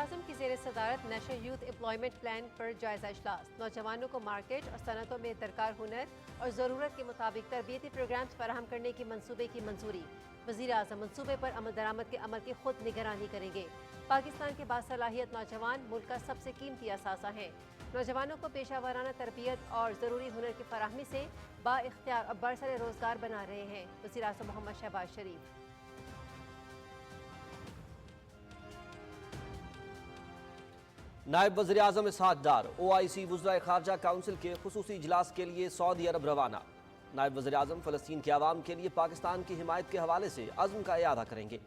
वज़ीर-ए-आज़म की ज़ेर सदारत नेशनल यूथ एम्प्लॉयमेंट प्लान पर जायज़ा इजलास। नौजवानों को मार्केट और सनतों में दरकार हुनर और ज़रूरत के मुताबिक तरबियती प्रोग्राम्स फराहम करने की मंसूबे की मंजूरी। वज़ीर-ए-आज़म मंसूबे पर अमल दरामद के अमल की खुद निगरानी करेंगे। पाकिस्तान के बासलाहियत नौजवान मुल्क का सबसे कीमती असासा हैं। नौजवानों को पेशा वाराना तरबियत और ज़रूरी हुनर की फराहमी से बाइख्तियार और बरसरे रोज़गार बना रहे हैं। वज़ीर-ए-आज़म मोहम्मद शहबाज शरीफ। नायब वज़ीर-ए-आज़म इसहाक डार OIC वुज़राए खारजा काउंसिल के खुसूसी इजलास के लिए सऊदी अरब रवाना। नायब वज़ीर-ए-आज़म फ़लस्तीन के अवाम के लिए पाकिस्तान की हिमायत के हवाले से अज़्म का इयादा करेंगे।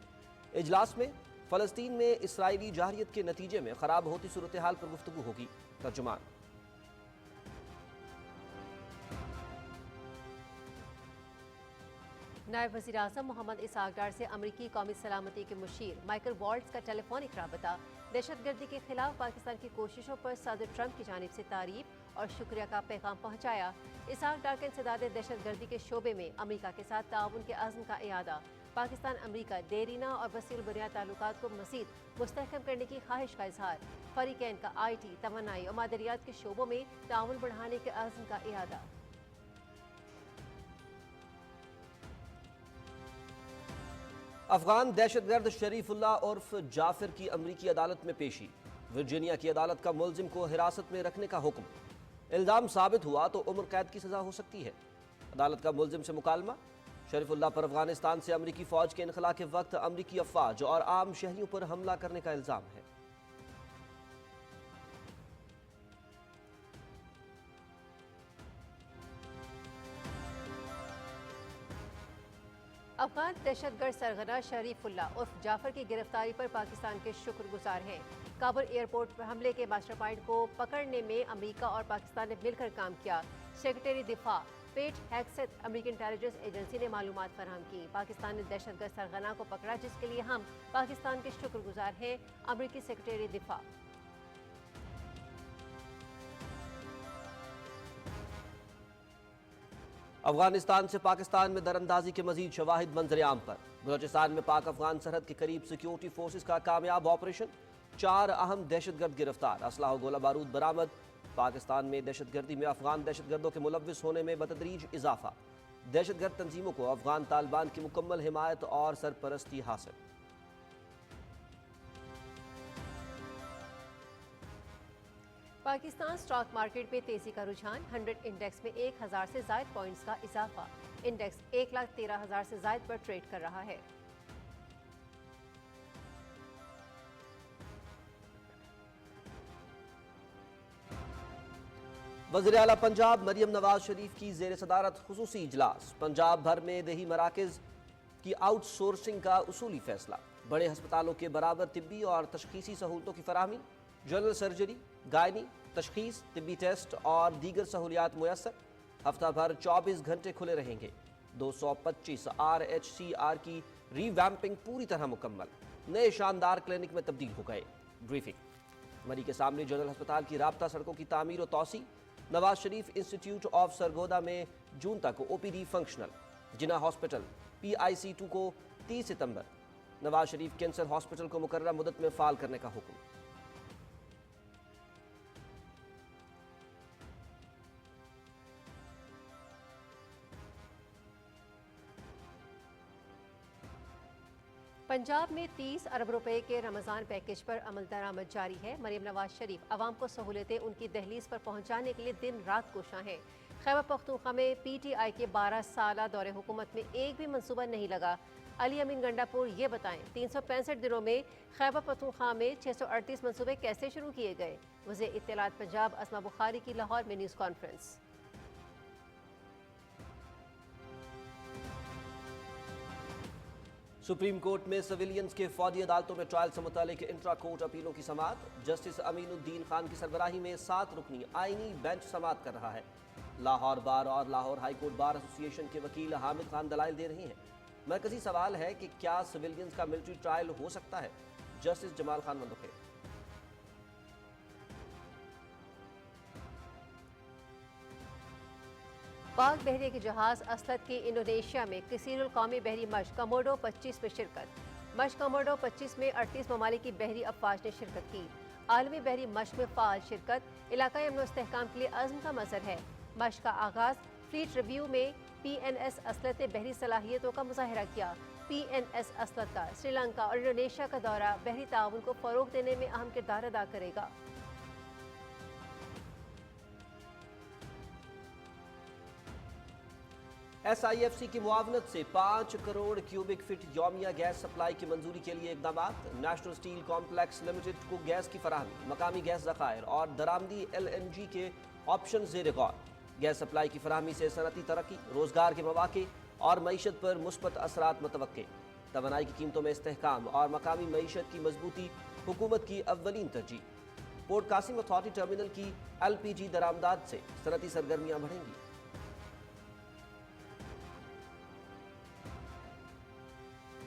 इजलास में फ़लस्तीन में इसराइली जाहरियत के नतीजे में ख़राब होती सूरत हाल पर गुफ्तगू होगी। तर्जुमान। नायब वज़ीर-ए-आज़म मोहम्मद इसहाक डार से अमरीकी कौमी सलामती के मुशीर माइकल वॉल्ट्स का टेलीफोनिक राबता। दहशतगर्दी के खिलाफ पाकिस्तान की कोशिशों पर सदर ट्रंप की जानिब से तारीफ और शुक्रिया का पैगाम पहुँचाया। इसहाक डार के इंसदाद दहशतगर्दी के शोबे में अमरीका के साथ ताउन के अज़्म का इयादा। पाकिस्तान अमरीका देरीना और वसील बुनियाद ताल्लुकात को मज़ीद मुस्तहकम करने की ख्वाहिश का इजहार। फरीकैन का IT, तवानाई और मादरियात के शोबों में ताउन बढ़ाने के अज़्म का इयादा। अफगान दहशतगर्द शरीफुल्लाह उर्फ जाफिर की अमरीकी अदालत में पेशी। वर्जीनिया की अदालत का मुलजिम को हिरासत में रखने का हुक्म। इल्जाम साबित हुआ तो उम्र कैद की सजा हो सकती है। अदालत का मुलजिम से मुकालमा। शरीफुल्लाह पर अफगानिस्तान से अमरीकी फौज के इनखला के वक्त अमरीकी अफवाज और आम शहरियों पर हमला करने का इल्जाम है। अफगान दहशतगर्द सरगना शरीफुल्लाह उर्फ जाफर की गिरफ्तारी पर पाकिस्तान के शुक्रगुजार हैं। काबुल एयरपोर्ट पर हमले के मास्टरमाइंड को पकड़ने में अमेरिका और पाकिस्तान ने मिलकर काम किया। सेक्रेटरी दिफा पेट हेग्सेथ अमेरिकी इंटेलिजेंस एजेंसी ने मालूमात फराहम की। पाकिस्तान ने दहशतगर्द सरगना को पकड़ा, जिसके लिए हम पाकिस्तान के शुक्रगुजार हैं। अमेरिकी सेक्रेटरी दिफा। अफगानिस्तान से पाकिस्तान में दरअंदाजी के मजीद शवाहिद मंजर-ए-आम पर। बलोचिस्तान में पाक अफगान सरहद के करीब सिक्योरिटी फोर्सेस का कामयाब ऑपरेशन। 4 अहम दहशतगर्द गिरफ्तार, असलाह और गोला बारूद बरामद। पाकिस्तान में दहशतगर्दी में अफगान दहशतगर्दों के मुलव्विस होने में बतदरीज इजाफा। दहशतगर्द तंजीमों को अफगान तालिबान की मुकम्मल हिमायत और सरपरस्ती हासिल। पाकिस्तान स्टॉक मार्केट में तेजी का रुझान। 100 इंडेक्स में 1000 से ज़ायद पॉइंट्स का इजाफा। इंडेक्स 1,13,000 से ज़ायद पर ट्रेड कर रहा है। वज़ीर आला पंजाब मरियम नवाज शरीफ की ज़ेर सदारत खुसूसी इजलास। पंजाब भर में देही मराकज़ की आउटसोर्सिंग का उसूली फैसला। बड़े हस्पतालों के बराबर तिब्बी और तशखीसी सहूलतों की फराहमी। जनरल सर्जरी, गायनी, तशखीस, तिब्बी टेस्ट और दीगर सहूलियात मुयस्सर। हफ्ता भर 24 घंटे खुले रहेंगे। 225 RHCR की रीवैम्पिंग पूरी तरह मुकम्मल। नए शानदार क्लिनिक में तब्दील हो गए। ब्रीफिंग। मरी के सामने जनरल अस्पताल की राब्ता सड़कों की तामीर और तौसी। नवाज शरीफ इंस्टीट्यूट ऑफ सरगोदा में जून तक OPD फंक्शनल। जिना हॉस्पिटल PIC2 को 30 सितंबर। नवाज शरीफ कैंसर हॉस्पिटल को मुकर्ररा मुद्दत में फाल करने का हुक्म। पंजाब में 30 अरब रुपए के रमज़ान पैकेज पर अमल दरामद जारी है। मरियम नवाज शरीफ अवाम को सहूलतें उनकी दहलीज पर पहुंचाने के लिए दिन रात कोशां हैं। खैबर पख्तूनख्वा में PTI के 12 साला दौरे हुकूमत में एक भी मंसूबा नहीं लगा। अली अमीन गंडापुर ये बताएं, 365 दिनों में खैबर पख्तूनख्वा में 638 मंसूबे कैसे शुरू किए गए। वज़ीर इत्तलात पंजाब अस्मा बुखारी की लाहौर में न्यूज़ कॉन्फ्रेंस। सुप्रीम कोर्ट में सिविलियंस के फौजी अदालतों में ट्रायल से मुतालिक इंट्रा कोर्ट अपीलों की समाअत। जस्टिस अमीनुद्दीन खान की सरबराही में 7 रुकनी आईनी बेंच समाअत कर रहा है। लाहौर बार और Lahore high court bar association के वकील हामिद खान दलाइल दे रहे हैं। मरकजी सवाल है कि क्या सिविलियंस का मिलिट्री ट्रायल हो सकता है। जस्टिस जमाल खान मंदुखे। पाक बहरिया के जहाज असलत की इंडोनेशिया में किसीरुल कौमी बहरी मश्क कमोडो 25 में शिरकत। मशक कमोडो 25 में 38 ममालिक की बहरी अफवाज ने शिरकत की। आलमी बहरी मशक में फ़ाल शिरकत इलाकाई अमन इस्तेहकाम के लिए अज़्म का मज़हर है। मशक का आगाज़ फ्लीट रिव्यू में PNS असलत ने बहरी सलाहियतों का मुजाहरा किया। PNS असलत का श्रीलंका और इंडोनेशिया का दौरा बहरी ताउन को फ़रोग़ देने में अहम किरदार अदा करेगा। SIFC की मुआवनत से 5 करोड़ क्यूबिक फीट यौमिया गैस सप्लाई की मंजूरी के लिए इकदाम। नेशनल स्टील कॉम्प्लेक्स लिमिटेड को गैस की फराहमी, मकामी गैस ज़खायर और दरामदी LNG के ऑप्शन ज़ेर गौर। गैस सप्लाई की फराहमी से सनती तरक्की, रोजगार के मौके और मईशत पर मुस्बत असरात मुतवक्के। तवानाई की कीमतों में इस्तेहकाम और मकामी मईशत की मजबूती हुकूमत की अव्वलीन तरजीह। पोर्ट कासिम अथॉरिटी टर्मिनल की LPG दरामदाद से सनती सरगर्मियां बढ़ेंगी।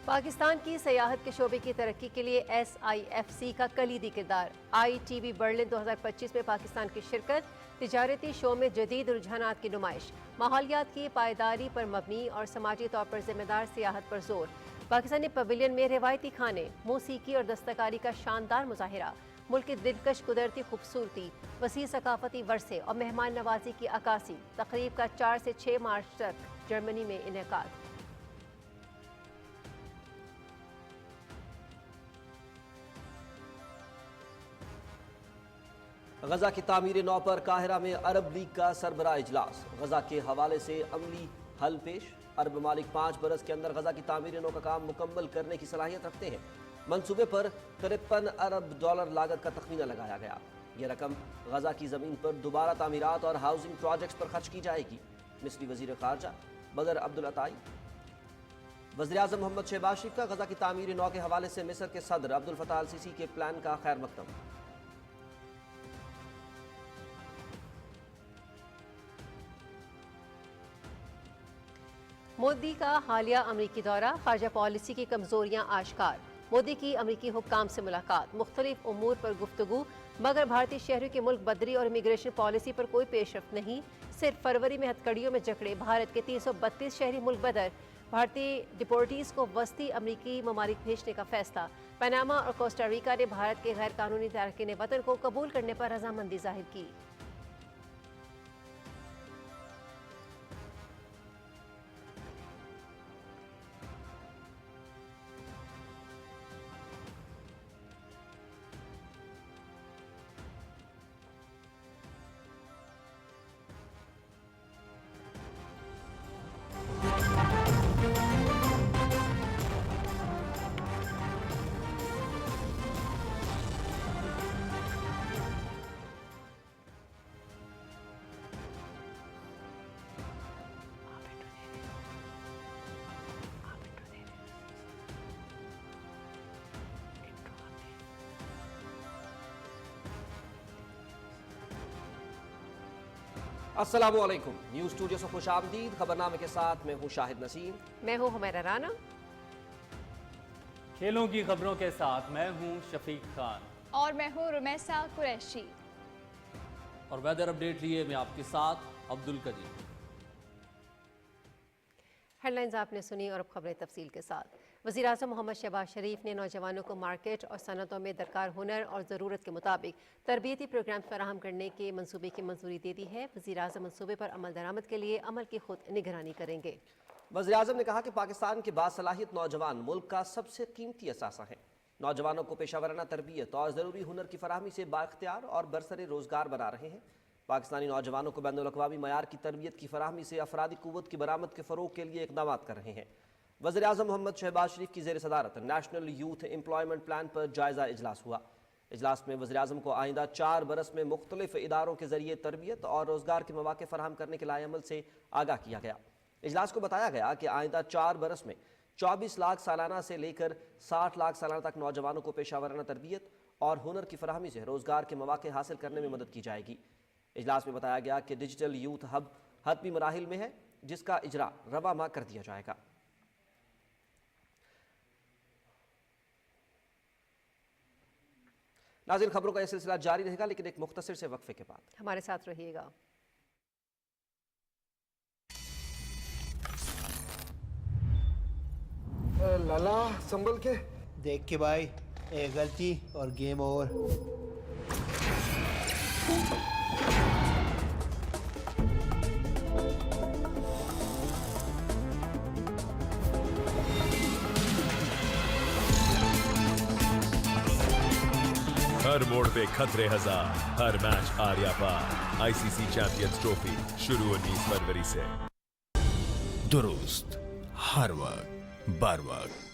पाकिस्तान की सयाहत के शोबे की तरक्की के लिए SIFC का कलीदी किरदार। ITB बर्लिन 2025 में पाकिस्तान की शिरकत, तिजारती शो में जदीद रुझानात की नुमाइश, माहौलियात की पायदारी पर मबनी और समाजी तौर पर जिम्मेदार सियाहत पर जोर। पाकिस्तानी पवेलियन में रिवायती खाने, मौसीकी और दस्तकारी का शानदार मुजाहिरा, मुल्क की दिलकश कुदरती खूबसूरती, वसी सकाफती वर्से और मेहमान नवाजी की अक्कासी। तकरीब का 4 से 6 मार्च तक जर्मनी में इनेकाद। गजा की तामीर नौ पर काहिरा में अरब लीग का सरबराह इजलास। गजा के हवाले से अमली हल पेश। अरब ममालिक 5 बरस के अंदर गजा की तामीर नौ का काम मुकम्मल करने की सलाहियत रखते हैं। मंसूबे पर 53 अरब डॉलर लागत का तखमीना लगाया गया। यह रकम गजा की ज़मीन पर दोबारा तामीरात और हाउसिंग प्रोजेक्ट्स पर खर्च की जाएगी। मिस्री वजीर खारजा बदर अब्दुल अताई, वज़ीर आज़म मोहम्मद शहबाज शरीफ का गजा की तामीर नौ के हवाले से मिस्र के सदर अब्दुल फताह अल सीसी के प्लान का खैर मकदम। मोदी का हालिया अमरीकी दौरा, खारजा पॉलिसी की कमजोरियां आश्कार। मोदी की अमरीकी हुक्काम से मुलाकात, मुख्तलिफ उमूर पर गुफ्तगू, मगर भारतीय शहरों की मुल्क बदरी और इमिग्रेशन पॉलिसी पर कोई पेशरफ्त नहीं। सिर्फ फरवरी में हथकड़ियों में जकड़े भारत के 332 शहरी मुल्क बदर। भारतीय डिपोर्टीज को वस्ती अमरीकी ममालिक भेजने का फैसला। पनामा और कोस्टारिका ने भारत के गैर कानूनी तारकीन वतन को कबूल करने पर रजामंदी जाहिर की। अस्सलामुअलैकुम, न्यूज़ स्टूडियो से खुश आमदीद। खबरनामे के साथ मैं हूँ शाहिद नसीम। मैं हूँ हुमैरा राना। खेलों की खबरों के साथ मैं हूँ शफीक खान और मैं हूँ रुमैसा कुरैशी। और वेदर अपडेट लिए मैं आपके साथ अब्दुल करीम। हेडलाइंस आपने सुनी और अब खबरें तफसील के साथ। वज़ीर आज़म मोहम्मद शहबाज शरीफ ने नौजवानों को मार्केट और सनतों में दरकार हुनर और ज़रूरत के मुताबिक तरबियती प्रोग्राम फराहम करने के मंसूबे की मंजूरी दे दी है। वज़ीर आज़म मंसूबे पर अमल दरामद के लिए अमल की खुद निगरानी करेंगे। वज़ीर आज़म ने कहा कि पाकिस्तान के बासलाहियत नौजवान मुल्क का सबसे कीमती असासा है। नौजवानों को पेशावराना तरबियत और ज़रूरी हुनर की फराहमी से बाख्तियार और बरसरे रोज़गार बना रहे हैं। पाकिस्तानी नौजवानों को बैनुल-अक़वामी मयार की तरबियत की फराहमी से अफरादी क़ुव्वत की बरामद के फ़रोग़ के लिए इक़दाम कर रहे हैं। वज़ीर आज़म मोहम्मद शहबाज शरीफ की ज़ेर सदारत नेशनल यूथ एम्प्लॉयमेंट प्लान पर जायज़ा इजलास हुआ। इजलास में वज़ीर आज़म को आइंदा 4 बरस में मुख्तलिफ इदारों के ज़रिए तरबियत और रोज़गार के मौक़े फ़राहम करने के लाएअमल से आगाह किया गया। इजलास को बताया गया कि आइंदा 4 बरस में 24 लाख सालाना से लेकर 60 लाख सालाना तक नौजवानों को पेशावराना तरबियत और हुनर की फराहमी से रोज़गार के मौक़े हासिल करने में मदद की जाएगी। इजलास में बताया गया कि डिजिटल यूथ हब हतमी मराहिल में है, जिसका इजरा रवा माह कर दिया जाएगा। नाज़रीन, खबरों का यह सिलसिला जारी रहेगा, लेकिन एक मुख्तसर से वक्फे के बाद हमारे साथ रहिएगा। लाला संभल के, دیکھ کے بھائی ایک غلطی اور گیم اوور. ہر موڑ پہ خطرے ہزار, ہر میچ آریا پار. ICC چیمپئنز ٹرافی شروع 19 فروری سے. درست ہر وقت بر وقت.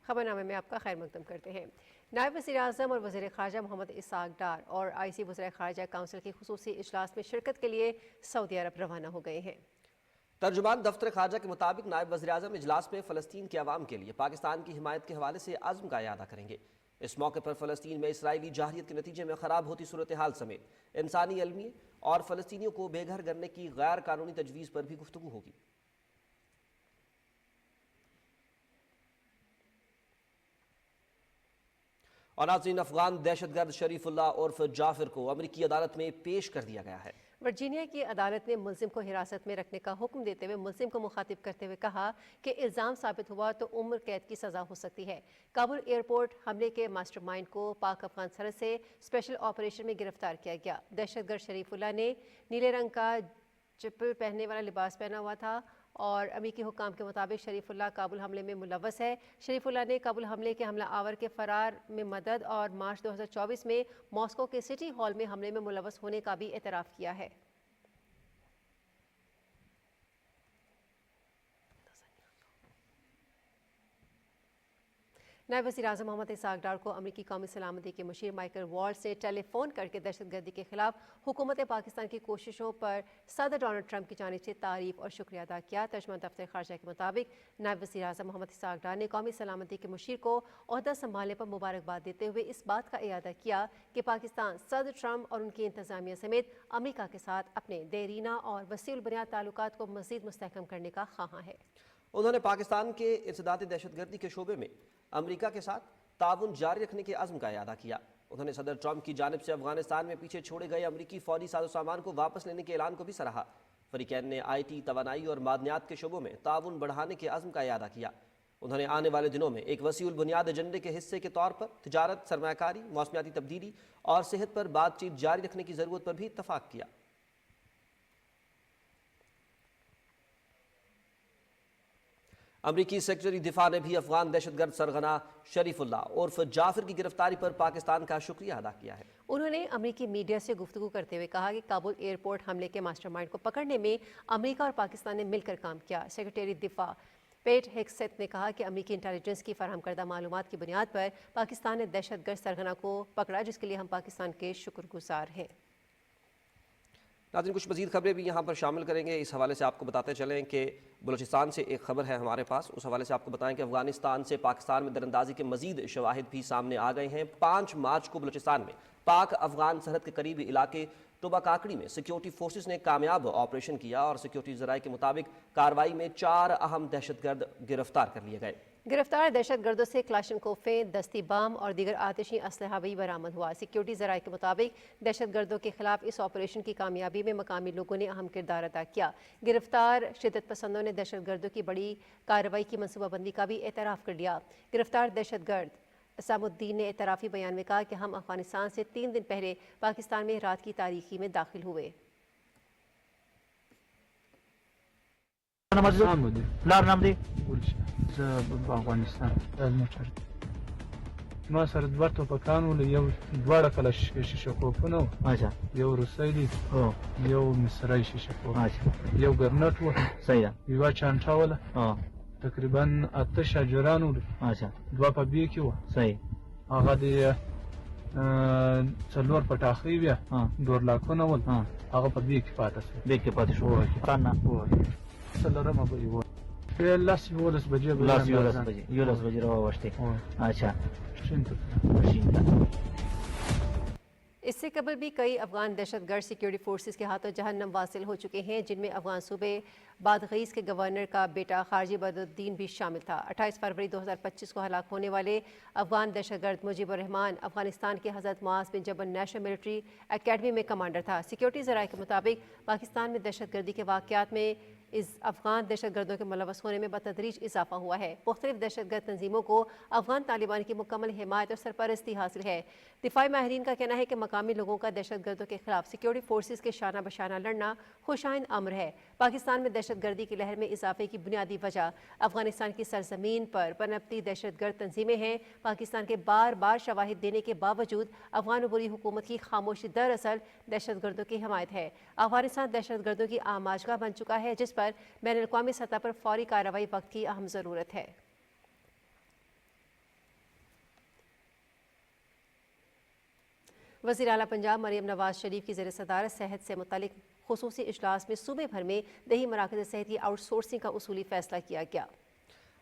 خبر نامے میں آپ کا خیر مقدم کرتے ہیں. نائب وزیر اعظم اور وزیر خارجہ محمد اسحاق ڈار اور IC وزراء خارجہ کونسل کی خصوصی اجلاس میں شرکت کے لیے سعودی عرب روانہ ہو گئے ہیں. ترجمان دفتر خارجہ کے مطابق نائب وزیر اعظم اجلاس میں فلسطین کے عوام کے لیے پاکستان کی حمایت کے حوالے سے عزم کا اعادہ کریں گے. اس موقع پر فلسطین میں اسرائیلی جارحیت کے نتیجے میں خراب ہوتی صورتحال سمیت انسانی المیے اور فلسطینیوں کو بے گھر کرنے کی غیر قانونی تجویز پر بھی گفتگو ہوگی. اور ناظرین, افغان دہشت گرد شریف اللہ عرف جعفر کو امریکی عدالت میں پیش کر دیا گیا ہے. ورجینیا کی عدالت نے ملزم کو حراست میں رکھنے کا حکم دیتے ہوئے ملزم کو مخاطب کرتے ہوئے کہا کہ الزام ثابت ہوا تو عمر قید کی سزا ہو سکتی ہے. کابل ایئرپورٹ حملے کے ماسٹر مائنڈ کو پاک افغان سرحد سے اسپیشل آپریشن میں گرفتار کیا گیا. دہشت گرد شریف اللہ نے نیلے رنگ کا چپل پہننے والا لباس پہنا ہوا تھا اور امریکی حکام کے مطابق شریف اللہ کابل حملے میں ملوث ہے. شریف اللہ نے کابل حملے کے حملہ آور کے فرار میں مدد اور مارچ 2024 میں ماسکو کے سٹی ہال میں حملے میں ملوث ہونے کا بھی اعتراف کیا ہے. نائب وزیر اعظم محمد اسحاق ڈار کو امریکی قومی سلامتی کے مشیر مائیکل والٹز نے ٹیلی فون کر کے دہشت گردی کے خلاف حکومت پاکستان کی کوششوں پر صدر ڈونلڈ ٹرمپ کی جانب سے تعریف اور شکریہ ادا کیا. ترجمان دفتر خارجہ کے مطابق نائب وزیر اعظم محمد اسحاق ڈار نے قومی سلامتی کے مشیر کو عہدہ سنبھالنے پر مبارکباد دیتے ہوئے اس بات کا اعادہ کیا کہ پاکستان صدر ٹرمپ اور ان کی انتظامیہ سمیت امریکہ کے ساتھ اپنے دیرینہ اور وسیع البنیاد تعلقات کو مزید مستحکم کرنے کا خواہاں ہے. انہوں نے پاکستان کے انسداد دہشت گردی کے شعبے میں امریکہ کے ساتھ تعاون جاری رکھنے کے عزم کا اعادہ کیا. انہوں نے صدر ٹرمپ کی جانب سے افغانستان میں پیچھے چھوڑے گئے امریکی فوجی ساز و سامان کو واپس لینے کے اعلان کو بھی سراہا. فریقین نے IT, توانائی اور معدنیات کے شعبوں میں تعاون بڑھانے کے عزم کا اعادہ کیا. انہوں نے آنے والے دنوں میں ایک وسیع البنیاد ایجنڈے کے حصے کے طور پر تجارت, سرمایہ کاری, موسمیاتی تبدیلی اور صحت پر بات چیت جاری رکھنے کی ضرورت پر بھی اتفاق کیا. امریکی سیکرٹری دفاع نے بھی افغان دہشت گرد سرغنہ شریف اللہ عرف جعفر کی گرفتاری پر پاکستان کا شکریہ ادا کیا ہے. انہوں نے امریکی میڈیا سے گفتگو کرتے ہوئے کہا کہ کابل ایئرپورٹ حملے کے ماسٹر مائنڈ کو پکڑنے میں امریکہ اور پاکستان نے مل کر کام کیا. سیکرٹری دفاع پیٹ ہیگسیت نے کہا کہ امریکی انٹیلیجنس کی فراہم کردہ معلومات کی بنیاد پر پاکستان نے دہشت گرد سرغنہ کو پکڑا, جس کے لیے ہم پاکستان کے شکر گزار ہیں. ناظرین, کچھ مزید خبریں بھی یہاں پر شامل کریں گے. اس حوالے سے آپ کو بتاتے چلیں کہ بلوچستان سے ایک خبر ہے ہمارے پاس. اس حوالے سے آپ کو بتائیں کہ افغانستان سے پاکستان میں دراندازی کے مزید شواہد بھی سامنے آ گئے ہیں. 5 مارچ کو بلوچستان میں پاک افغان سرحد کے قریبی علاقے ٹوبا کاکڑی میں سیکیورٹی فورسز نے کامیاب آپریشن کیا اور سیکیورٹی ذرائع کے مطابق کارروائی میں 4 اہم دہشت گرد گرفتار کر لیے گئے. گرفتار دہشت گردوں سے کلاشنکوفیں, دستی بام اور دیگر آتشی اسلحہ بھی برآمد ہوا. سیکیورٹی ذرائع کے مطابق دہشت گردوں کے خلاف اس آپریشن کی کامیابی میں مقامی لوگوں نے اہم کردار ادا کیا. گرفتار شدت پسندوں نے دہشت گردوں کی بڑی کارروائی کی منصوبہ بندی کا بھی اعتراف کر لیا. گرفتار دہشت گرد اسام الدین نے اعترافی بیان میں کہا کہ ہم افغانستان سے 3 دن پہلے پاکستان میں رات کی تاریخی میں داخل ہوئے. لار نام دی افغانستان ما سره 2 توپکان ول, یو 2 کلش شیشه کوپونه اچھا, یو روسي دی یو مصری شیشه کوپ اچھا, یو ګرنټ و صحیح, یو چانټا ول تقریبا 8 شجران ول اچھا, 2 په بي کې و صحیح, هغه دی څلور پټاخي بیا 2 لاکونه ول هغه په بي کې پاتې شو کنه څلورمه به یو لاس یولس بجې راوښتې اچھا. اس سے قبل بھی کئی افغان دہشت گرد سیکیورٹی فورسز کے ہاتھوں جہنم واصل ہو چکے ہیں، جن میں افغان صوبے بادغیس کے گورنر کا بیٹا خارجی بدرالدین بھی شامل تھا۔ 28 فروری 2025 کو ہلاک ہونے والے افغان دہشت گرد مجیب الرحمان افغانستان کے حضرت معاذ بن جبل نیشنل ملٹری اکیڈمی میں کمانڈر تھا۔ سیکیورٹی ذرائع کے مطابق پاکستان میں دہشت گردی کے واقعات میں اس افغان دہشت گردوں کے ملوث ہونے میں بتدریج اضافہ ہوا ہے۔ مختلف دہشت گرد تنظیموں کو افغان طالبان کی مکمل حمایت اور سرپرستی حاصل ہے۔ دفاعی ماہرین کا کہنا ہے کہ مقامی لوگوں کا دہشت گردوں کے خلاف سیکیورٹی فورسز کے شانہ بشانہ لڑنا خوشائند امر ہے۔ پاکستان میں دہشت گردی کی لہر میں اضافے کی بنیادی وجہ افغانستان کی سرزمین پر پنپتی دہشت گرد تنظیمیں ہیں۔ پاکستان کے بار بار شواہد دینے کے باوجود افغان عبوری حکومت کی خاموشی دراصل دہشت گردوں کی حمایت ہے۔ افغانستان دہشت گردوں کی آماجگاہ بن چکا ہے، جس پر بین الاقوامی سطح پر فوری کارروائی وقت کی اہم ضرورت ہے۔ وزیر اعلیٰ پنجاب مریم نواز شریف کی زیر صدارت صحت سے متعلق خصوصی اجلاس میں صوبے بھر میں دیہی مراکز صحت کی آؤٹ سورسنگ کا اصولی فیصلہ کیا گیا۔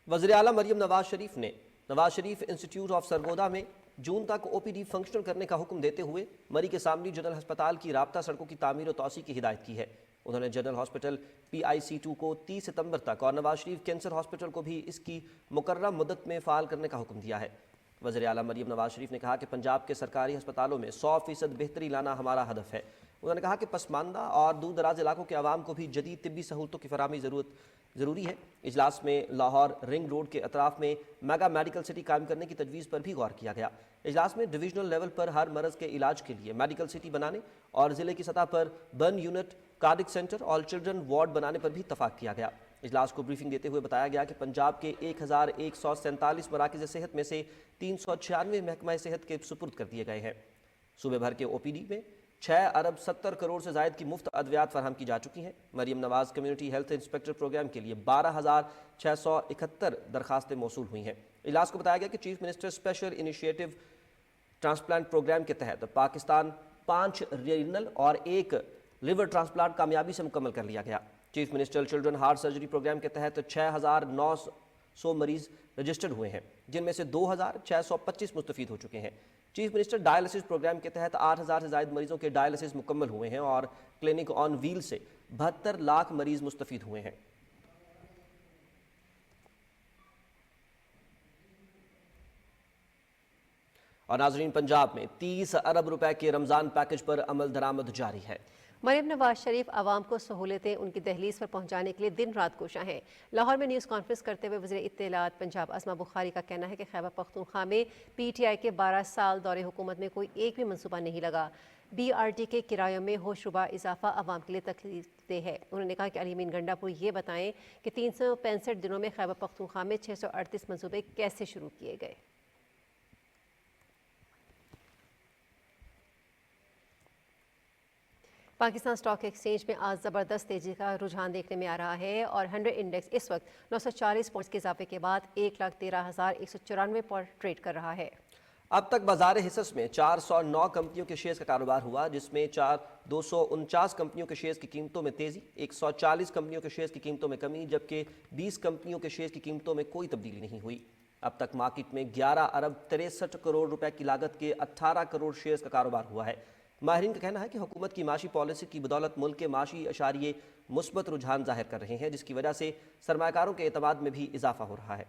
وزیر اعلیٰ مریم نواز شریف نے نواز شریف انسٹیٹیوٹ آف سرگودا میں جون تک او پی ڈی فنکشنل کرنے کا حکم دیتے ہوئے مری کے سامنے جنرل ہسپتال کی رابطہ سڑکوں کی تعمیر و توسیع کی ہدایت کی ہے۔ انہوں نے جنرل ہاسپٹل PIC2 کو 30 ستمبر تک اور نواز شریف کینسر ہاسپٹل کو بھی اس کی مقررہ مدت میں فعال کرنے کا حکم دیا ہے۔ وزیر اعلیٰ مریم نواز شریف نے کہا کہ پنجاب کے سرکاری ہسپتالوں میں 100% بہتری لانا ہمارا ہدف ہے۔ انہوں نے کہا کہ پسماندہ اور دور دراز علاقوں کے عوام کو بھی جدید طبی سہولتوں کی فراہمی ضروری ہے۔ اجلاس میں لاہور رنگ روڈ کے اطراف میں میگا میڈیکل سٹی قائم کرنے کی تجویز پر بھی غور کیا گیا۔ اجلاس میں ڈویژنل لیول پر ہر مرض کے علاج کے لیے میڈیکل سٹی بنانے اور ضلع کی سطح پر برن یونٹ، کارڈک سینٹر اور چلڈرن وارڈ بنانے پر بھی اتفاق کیا گیا۔ اجلاس کو بریفنگ دیتے ہوئے بتایا گیا کہ پنجاب کے 1147 مراکز صحت میں سے 396 محکمہ صحت کے سپرد کر دیے گئے ہیں۔ صوبے بھر کے OPD میں 6 ارب 70 کروڑ سے زائد کی مفت ادویات فراہم کی جا چکی ہیں۔ Maryam Nawaz community health inspector programme کے لیے 12,671 درخواستیں موصول ہوئی ہیں۔ اجلاس کو بتایا گیا کہ chief minister special initiative transplant program کے تحت پاکستان 5 رینل اور 1 لیور ٹرانسپلانٹ کامیابی سے مکمل کر لیا گیا۔ Chief minister children heart surgery program کے تحت 6,900 مریض رجسٹرڈ ہوئے ہیں، جن میں سے 2,625 مستفید ہو چکے ہیں۔ چیف منسٹر ڈائلسس پروگرام کے تحت 8,000 سے زائد مریضوں کے ڈائلسس مکمل ہوئے ہیں اور کلینک آن ویل سے 72 لاکھ مریض مستفید ہوئے ہیں۔ اور ناظرین، پنجاب میں 30 ارب روپے کے رمضان پیکج پر عمل درآمد جاری ہے۔ مریم نواز شریف عوام کو سہولتیں ان کی دہلیز پر پہنچانے کے لیے دن رات کوشاں ہیں۔ لاہور میں نیوز کانفرنس کرتے ہوئے وزیر اطلاعات پنجاب اسما بخاری کا کہنا ہے کہ خیبر پختونخوا میں PTI کے 12 سال دور حکومت میں کوئی ایک بھی منصوبہ نہیں لگا۔ BRT کے کرایوں میں ہوش ربا اضافہ عوام کے لیے تکلیف دہ ہے۔ انہوں نے کہا کہ علی امین گنڈا پور یہ بتائیں کہ 365 دنوں میں خیبر پختونخوا میں 638 منصوبے کیسے شروع کیے گئے۔ پاکستان اسٹاک ایکسچینج میں آج زبردست تیزی کا رجحان دیکھنے میں آ رہا ہے اور 100 انڈیکس اس وقت 940 پوائنٹس کے اضافے کے بعد 1,13,194 پر ٹریڈ کر رہا ہے۔ اب تک بازار حصص میں 409 کمپنیوں کے شیئرز کا کاروبار ہوا، جس میں 249 کمپنیوں کے شیئرز کی قیمتوں میں تیزی، 140 کمپنیوں کے شیئرز کی قیمتوں میں کمی، جبکہ 20 کمپنیوں کے شیئرز کی قیمتوں میں کوئی تبدیلی نہیں ہوئی۔ اب تک مارکیٹ میں 11 ارب 63 کروڑ روپے کی لاگت کے 18 کروڑ شیئرز کا کاروبار ہوا ہے۔ ماہرین کا کہنا ہے کہ حکومت کی معاشی پالیسی کی بدولت ملک کے معاشی اشاریے مثبت رجحان ظاہر کر رہے ہیں، جس کی وجہ سے سرمایہ کاروں کے اعتماد میں بھی اضافہ ہو رہا ہے۔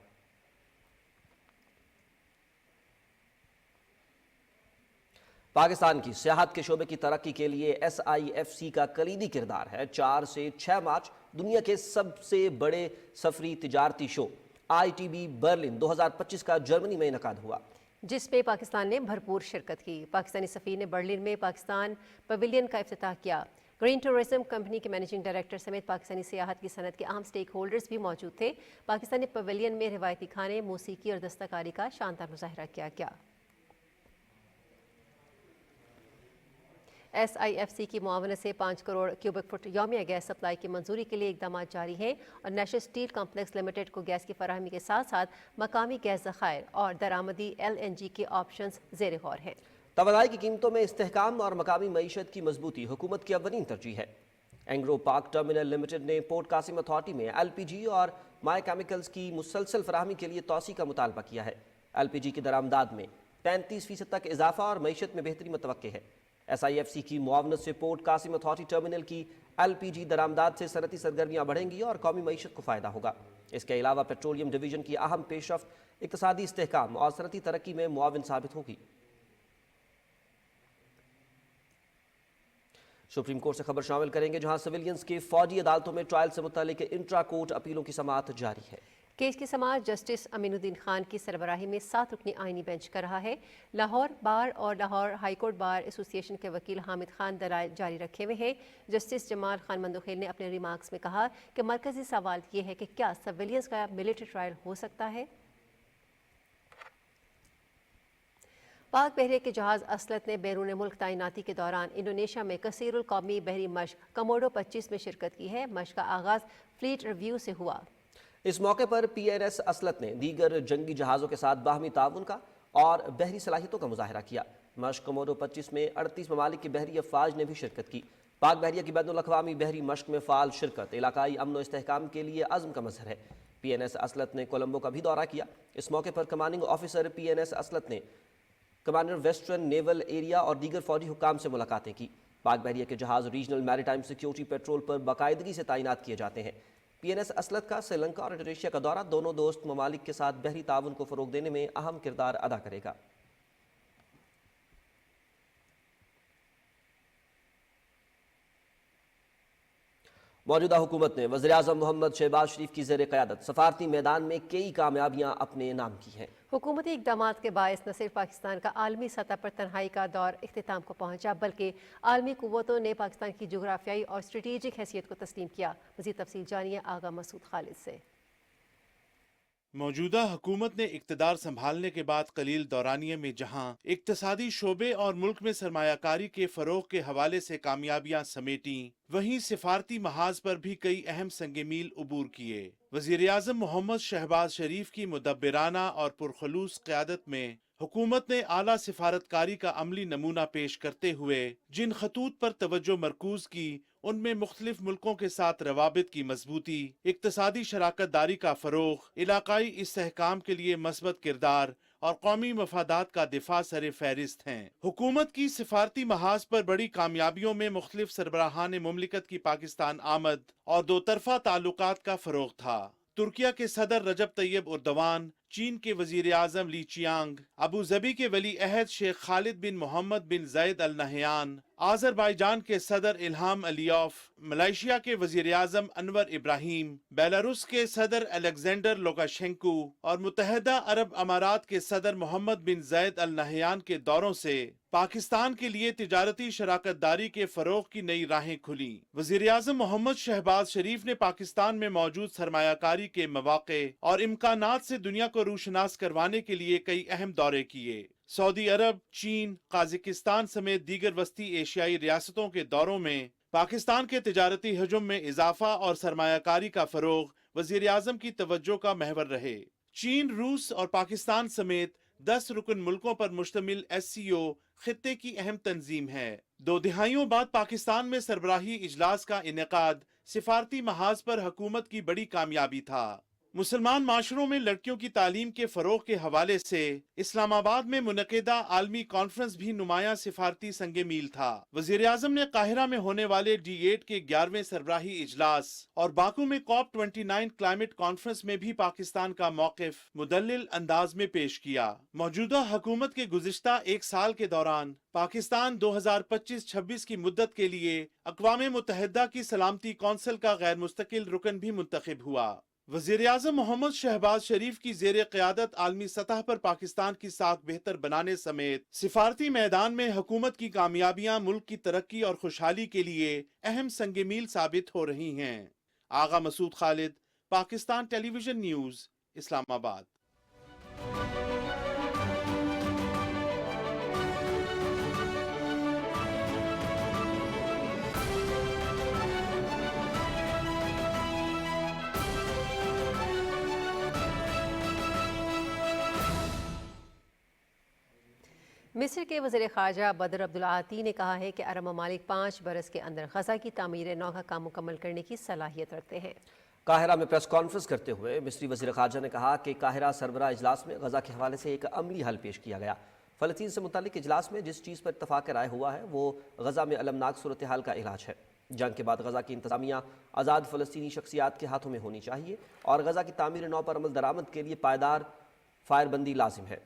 پاکستان کی سیاحت کے شعبے کی ترقی کے لیے SIFC کا کلیدی کردار ہے۔ 4 سے 6 مارچ دنیا کے سب سے بڑے سفری تجارتی شو ITB برلن 2025 کا جرمنی میں انعقاد ہوا، جس میں پاکستان نے بھرپور شرکت کی۔ پاکستانی سفیر نے برلن میں پاکستان پویلین کا افتتاح کیا۔ گرین ٹورزم کمپنی کے مینیجنگ ڈائریکٹر سمیت پاکستانی سیاحت کی صنعت کے اہم سٹیک ہولڈرز بھی موجود تھے۔ پاکستانی پویلین میں روایتی کھانے، موسیقی اور دستکاری کا شاندار مظاہرہ کیا گیا۔ SIFC کی معاونت سے 5 کروڑ کیوبک فٹ یومیہ گیس سپلائی کی منظوری کے لیے اقدامات جاری ہیں اور نیشنل اسٹیل کمپلیکس لمیٹڈ کو گیس کی فراہمی کے ساتھ ساتھ مقامی گیس ذخائر اور درآمدی LNG کے آپشنز زیر غور ہیں۔ توانائی کی قیمتوں میں استحکام اور مقامی معیشت کی مضبوطی حکومت کی اولین ترجیح ہے۔ اینگرو پارک ٹرمینل لمیٹڈ نے پورٹ قاسم اتھارٹی میں LPG اور مائی کیمیکلز کی مسلسل فراہمی کے لیے توسیع کا مطالبہ کیا ہے۔ LPG کی درآمدات میں 35% تک اضافہ اور معیشت میں بہتری متوقع ہے۔ SIFC की मुआवनत से पोर्ट कासिम अथॉरिटी टर्मिनल की LPG दरामदाद से सनती सरगर्मियां बढ़ेंगी और कौमी मईशत को फ़ायदा होगा। इसके अलावा पेट्रोलियम डिवीजन की अहम पेशरफ्त इक़्तिसादी इस्तेहकाम और सनती तरक्की में मुआविन साबित होगी। सुप्रीम कोर्ट से खबर शामिल करेंगे, जहां सिविलियंस के फौजी अदालतों में ट्रायल से मुतालिक इंट्रा कोर्ट अपीलों की समाअत जारी है। केस की समाअत जस्टिस अमीनुद्दीन खान की सरबराही में 7 रुकनी आइनी बेंच कर रहा है। लाहौर बार और लाहौर हाईकोर्ट बार एसोसिएशन के वकील हामिद खान दलाइल जारी रखे हुए हैं। जस्टिस जमाल खान मंदोखेल ने अपने रिमार्क्स में कहा कि मरकजी सवाल ये है कि क्या सिविलियंस का मिलिट्री ट्रायल हो सकता है। पाक बहरिया के जहाज़ असलत ने बैरून मुल्क तैनाती के दौरान इंडोनेशिया में कसीरुल कौमी बहरी मश्क कमोडो 25 में शिरकत की है। मश्क का आगाज़ फ्लीट रिव्यू से हुआ। इस मौके पर PNS असलत ने दीगर जंगी जहाज़ों के साथ बाहमी ताउन का और बहरी सलाहियतों का मुजाहरा किया। मश्क कमोडो 25 में 38 ममालिक की बहरी अफवाज ने भी शिरकत की। पाक बहरिया की बैनुल अक़वामी बहरी मश्क में फ़ाल शिरकत इलाकाई अमन व इस्तेहकाम के लिए अज़्म का मज़हर है। PNS असलत ने कोलंबो का भी दौरा किया। इस मौके पर कमांडिंग ऑफिसर PNS असलत ने कमांडर वेस्टर्न नेवल एरिया और दीगर फौजी हुक्काम से मुलाकातें की। पाक बहरिया के जहाज़ रीजनल मैरीटाइम सिक्योरिटी पेट्रोल पर बाकायदगी से तैनात किए जाते हैं। PNS असलत का श्रीलंका और इंडोनेशिया का दौरा दोनों दोस्त ममालिक के साथ बहरी ताउन को फ़रोग देने में अहम किरदार अदा करेगा। मौजूदा हुकूमत ने वज़ीर-ए-आज़म मोहम्मद शहबाज शरीफ की ज़ेर क़यादत सफारती मैदान में कई कामयाबियाँ अपने नाम की हैं। हुकूमती इक़दामात के बायस न सिर्फ पाकिस्तान का आलमी सतह पर तन्हाई का दौर इख्तिताम को पहुंचा, बल्कि आलमी कुव्वतों ने पाकिस्तान की जोग्राफियाई और स्ट्रेटेजिक हैसियत को तस्लीम किया। मज़ीद तफसील जानिए आगा मसूद खालिद से। मौजूदा हुकूमत ने इक़्तिदार संभालने के बाद कलील दौरानिये में जहां इक़्तिसादी शोबे और मुल्क में सरमायाकारी के फ़रोग़ के हवाले से कामयाबियां समेटी, वहीं सिफारती महाज पर भी कई अहम संगे मील उबूर किए। वज़ीर-ए-आज़म मोहम्मद शहबाज शरीफ की मुदब्बिराना और पुरखलूस क़यादत में हुकूमत ने आला सिफारतकारी का अमली नमूना पेश करते हुए जिन खतूत पर तवज्जो मरकूज की, उनमें मुख्तलिफ मुल्कों के साथ रवाबित की मजबूती, इक़्तिसादी शराकत दारी का फ़रोग़, इलाकाई इस्तेहकाम के लिए मस्बत किरदार और कौमी मफादात का दिफा सरे फहरिस्त हैं। हुकूमत की सिफारती महाज पर बड़ी कामयाबियों में मुख्तलिफ सरबराहान मुमलिकत की पाकिस्तान आमद और दो तरफा ताल्लुकात का फ़रोग़ था। तुर्किया के सदर रजब तैयब उर्दवान, चीन के वज़ीर-ए-आज़म ली चियांग, अबू ज़बी के वली अहद शेख खालिद बिन मोहम्मद बिन ज़ैद अल नहयान, आज़रबाईजान के सदर इल्हाम अलियॉफ, मलेशिया के वज़ीर-ए-आज़म अनवर इब्राहिम, बेलारूस के सदर अलेक्जेंडर लुकाशेंको और मुत्तहदा अरब अमारात के सदर मोहम्मद बिन ज़ैद अल नहयान के दौरों से पाकिस्तान के लिए तिजारती शराकत दारी के फ़रोग़ की नई राहें खुली। वज़ीर-ए-आज़म मोहम्मद शहबाज शरीफ ने पाकिस्तान में मौजूद सरमायाकारी के मौक़े और इम्कानात से दुनिया को रूशनास करवाने के लिए कई अहम दौरे किए। सऊदी अरब, चीन, काज़ाकिस्तान समेत दीगर वस्ती एशियाई रियासतों के दौरों में पाकिस्तान के तिजारती हजम में इजाफा और सरमायाकारी का फ़रोग़ वज़ीर-ए-आज़म की तवज्जो का महवर रहे। चीन, रूस और पाकिस्तान समेत 10 रुकन मुल्कों पर मुश्तमिल SCO खित्ते की अहम तंजीम है। 2 दिहाइयों बाद पाकिस्तान में सरबराही इजलास का इनेकाद सिफारती महाज पर हुकूमत की बड़ी कामयाबी था। मुसलमान माशरों में लड़कियों की तालीम के फ़रोग़ के हवाले से इस्लामाबाद में मुनक़िदा आलमी कॉन्फ्रेंस भी नुमायां सिफारती संगे मील था। वज़ीर-ए-आज़म ने काहिरा में होने वाले D8 के 11वें सरबराही इजलास और बाकू में COP29 क्लाइमेट कॉन्फ्रेंस में भी पाकिस्तान का मौक़िफ़ मुदल्लिल अंदाज में पेश किया। मौजूदा हुकूमत के गुज़िश्ता 1 साल के दौरान पाकिस्तान 2025-26 की मुद्दत के लिए अक़वाम मुत्तहिदा की सलामती कौंसिल का गैर मुस्तकिल रुकन भी मुंतखब हुआ। वज़ीर-ए-आज़म मोहम्मद शहबाज शरीफ की ज़ेर क़यादत आलमी सतह पर पाकिस्तान की साख बेहतर बनाने समेत सिफारती मैदान में हुकूमत की कामयाबियां मुल्क की तरक्की और खुशहाली के लिए अहम संगे मील साबित हो रही हैं। आगा मसूद खालिद, पाकिस्तान टेलीविजन न्यूज़, इस्लामाबाद। मिस्र के वज़ीर ख़ारजा बदर अब्दुल आती ने कहा है कि अरब ममालिक 5 बरस के अंदर गज़ा की तामीर नौ का काम मुकम्मल करने की सलाहियत रखते हैं। काहिरा में प्रेस कॉन्फ्रेंस करते हुए मिस्री वज़ीर ख़ारजा ने कहा कि काहिरा सरबराह इजलास में गज़ा के हवाले से एक अमली हल पेश किया गया। فلسطین سے متعلق اجلاس میں جس چیز پر اتفاق رائے ہوا ہے وہ غزہ میں المناک صورتحال کا علاج ہے۔ جنگ کے بعد غزہ کی انتظامیہ آزاد فلسطینی شخصیات کے ہاتھوں میں ہونی چاہیے اور غزہ کی تعمیر نو پر عمل درآمد کے لیے پائیدار فائر بندی لازم ہے۔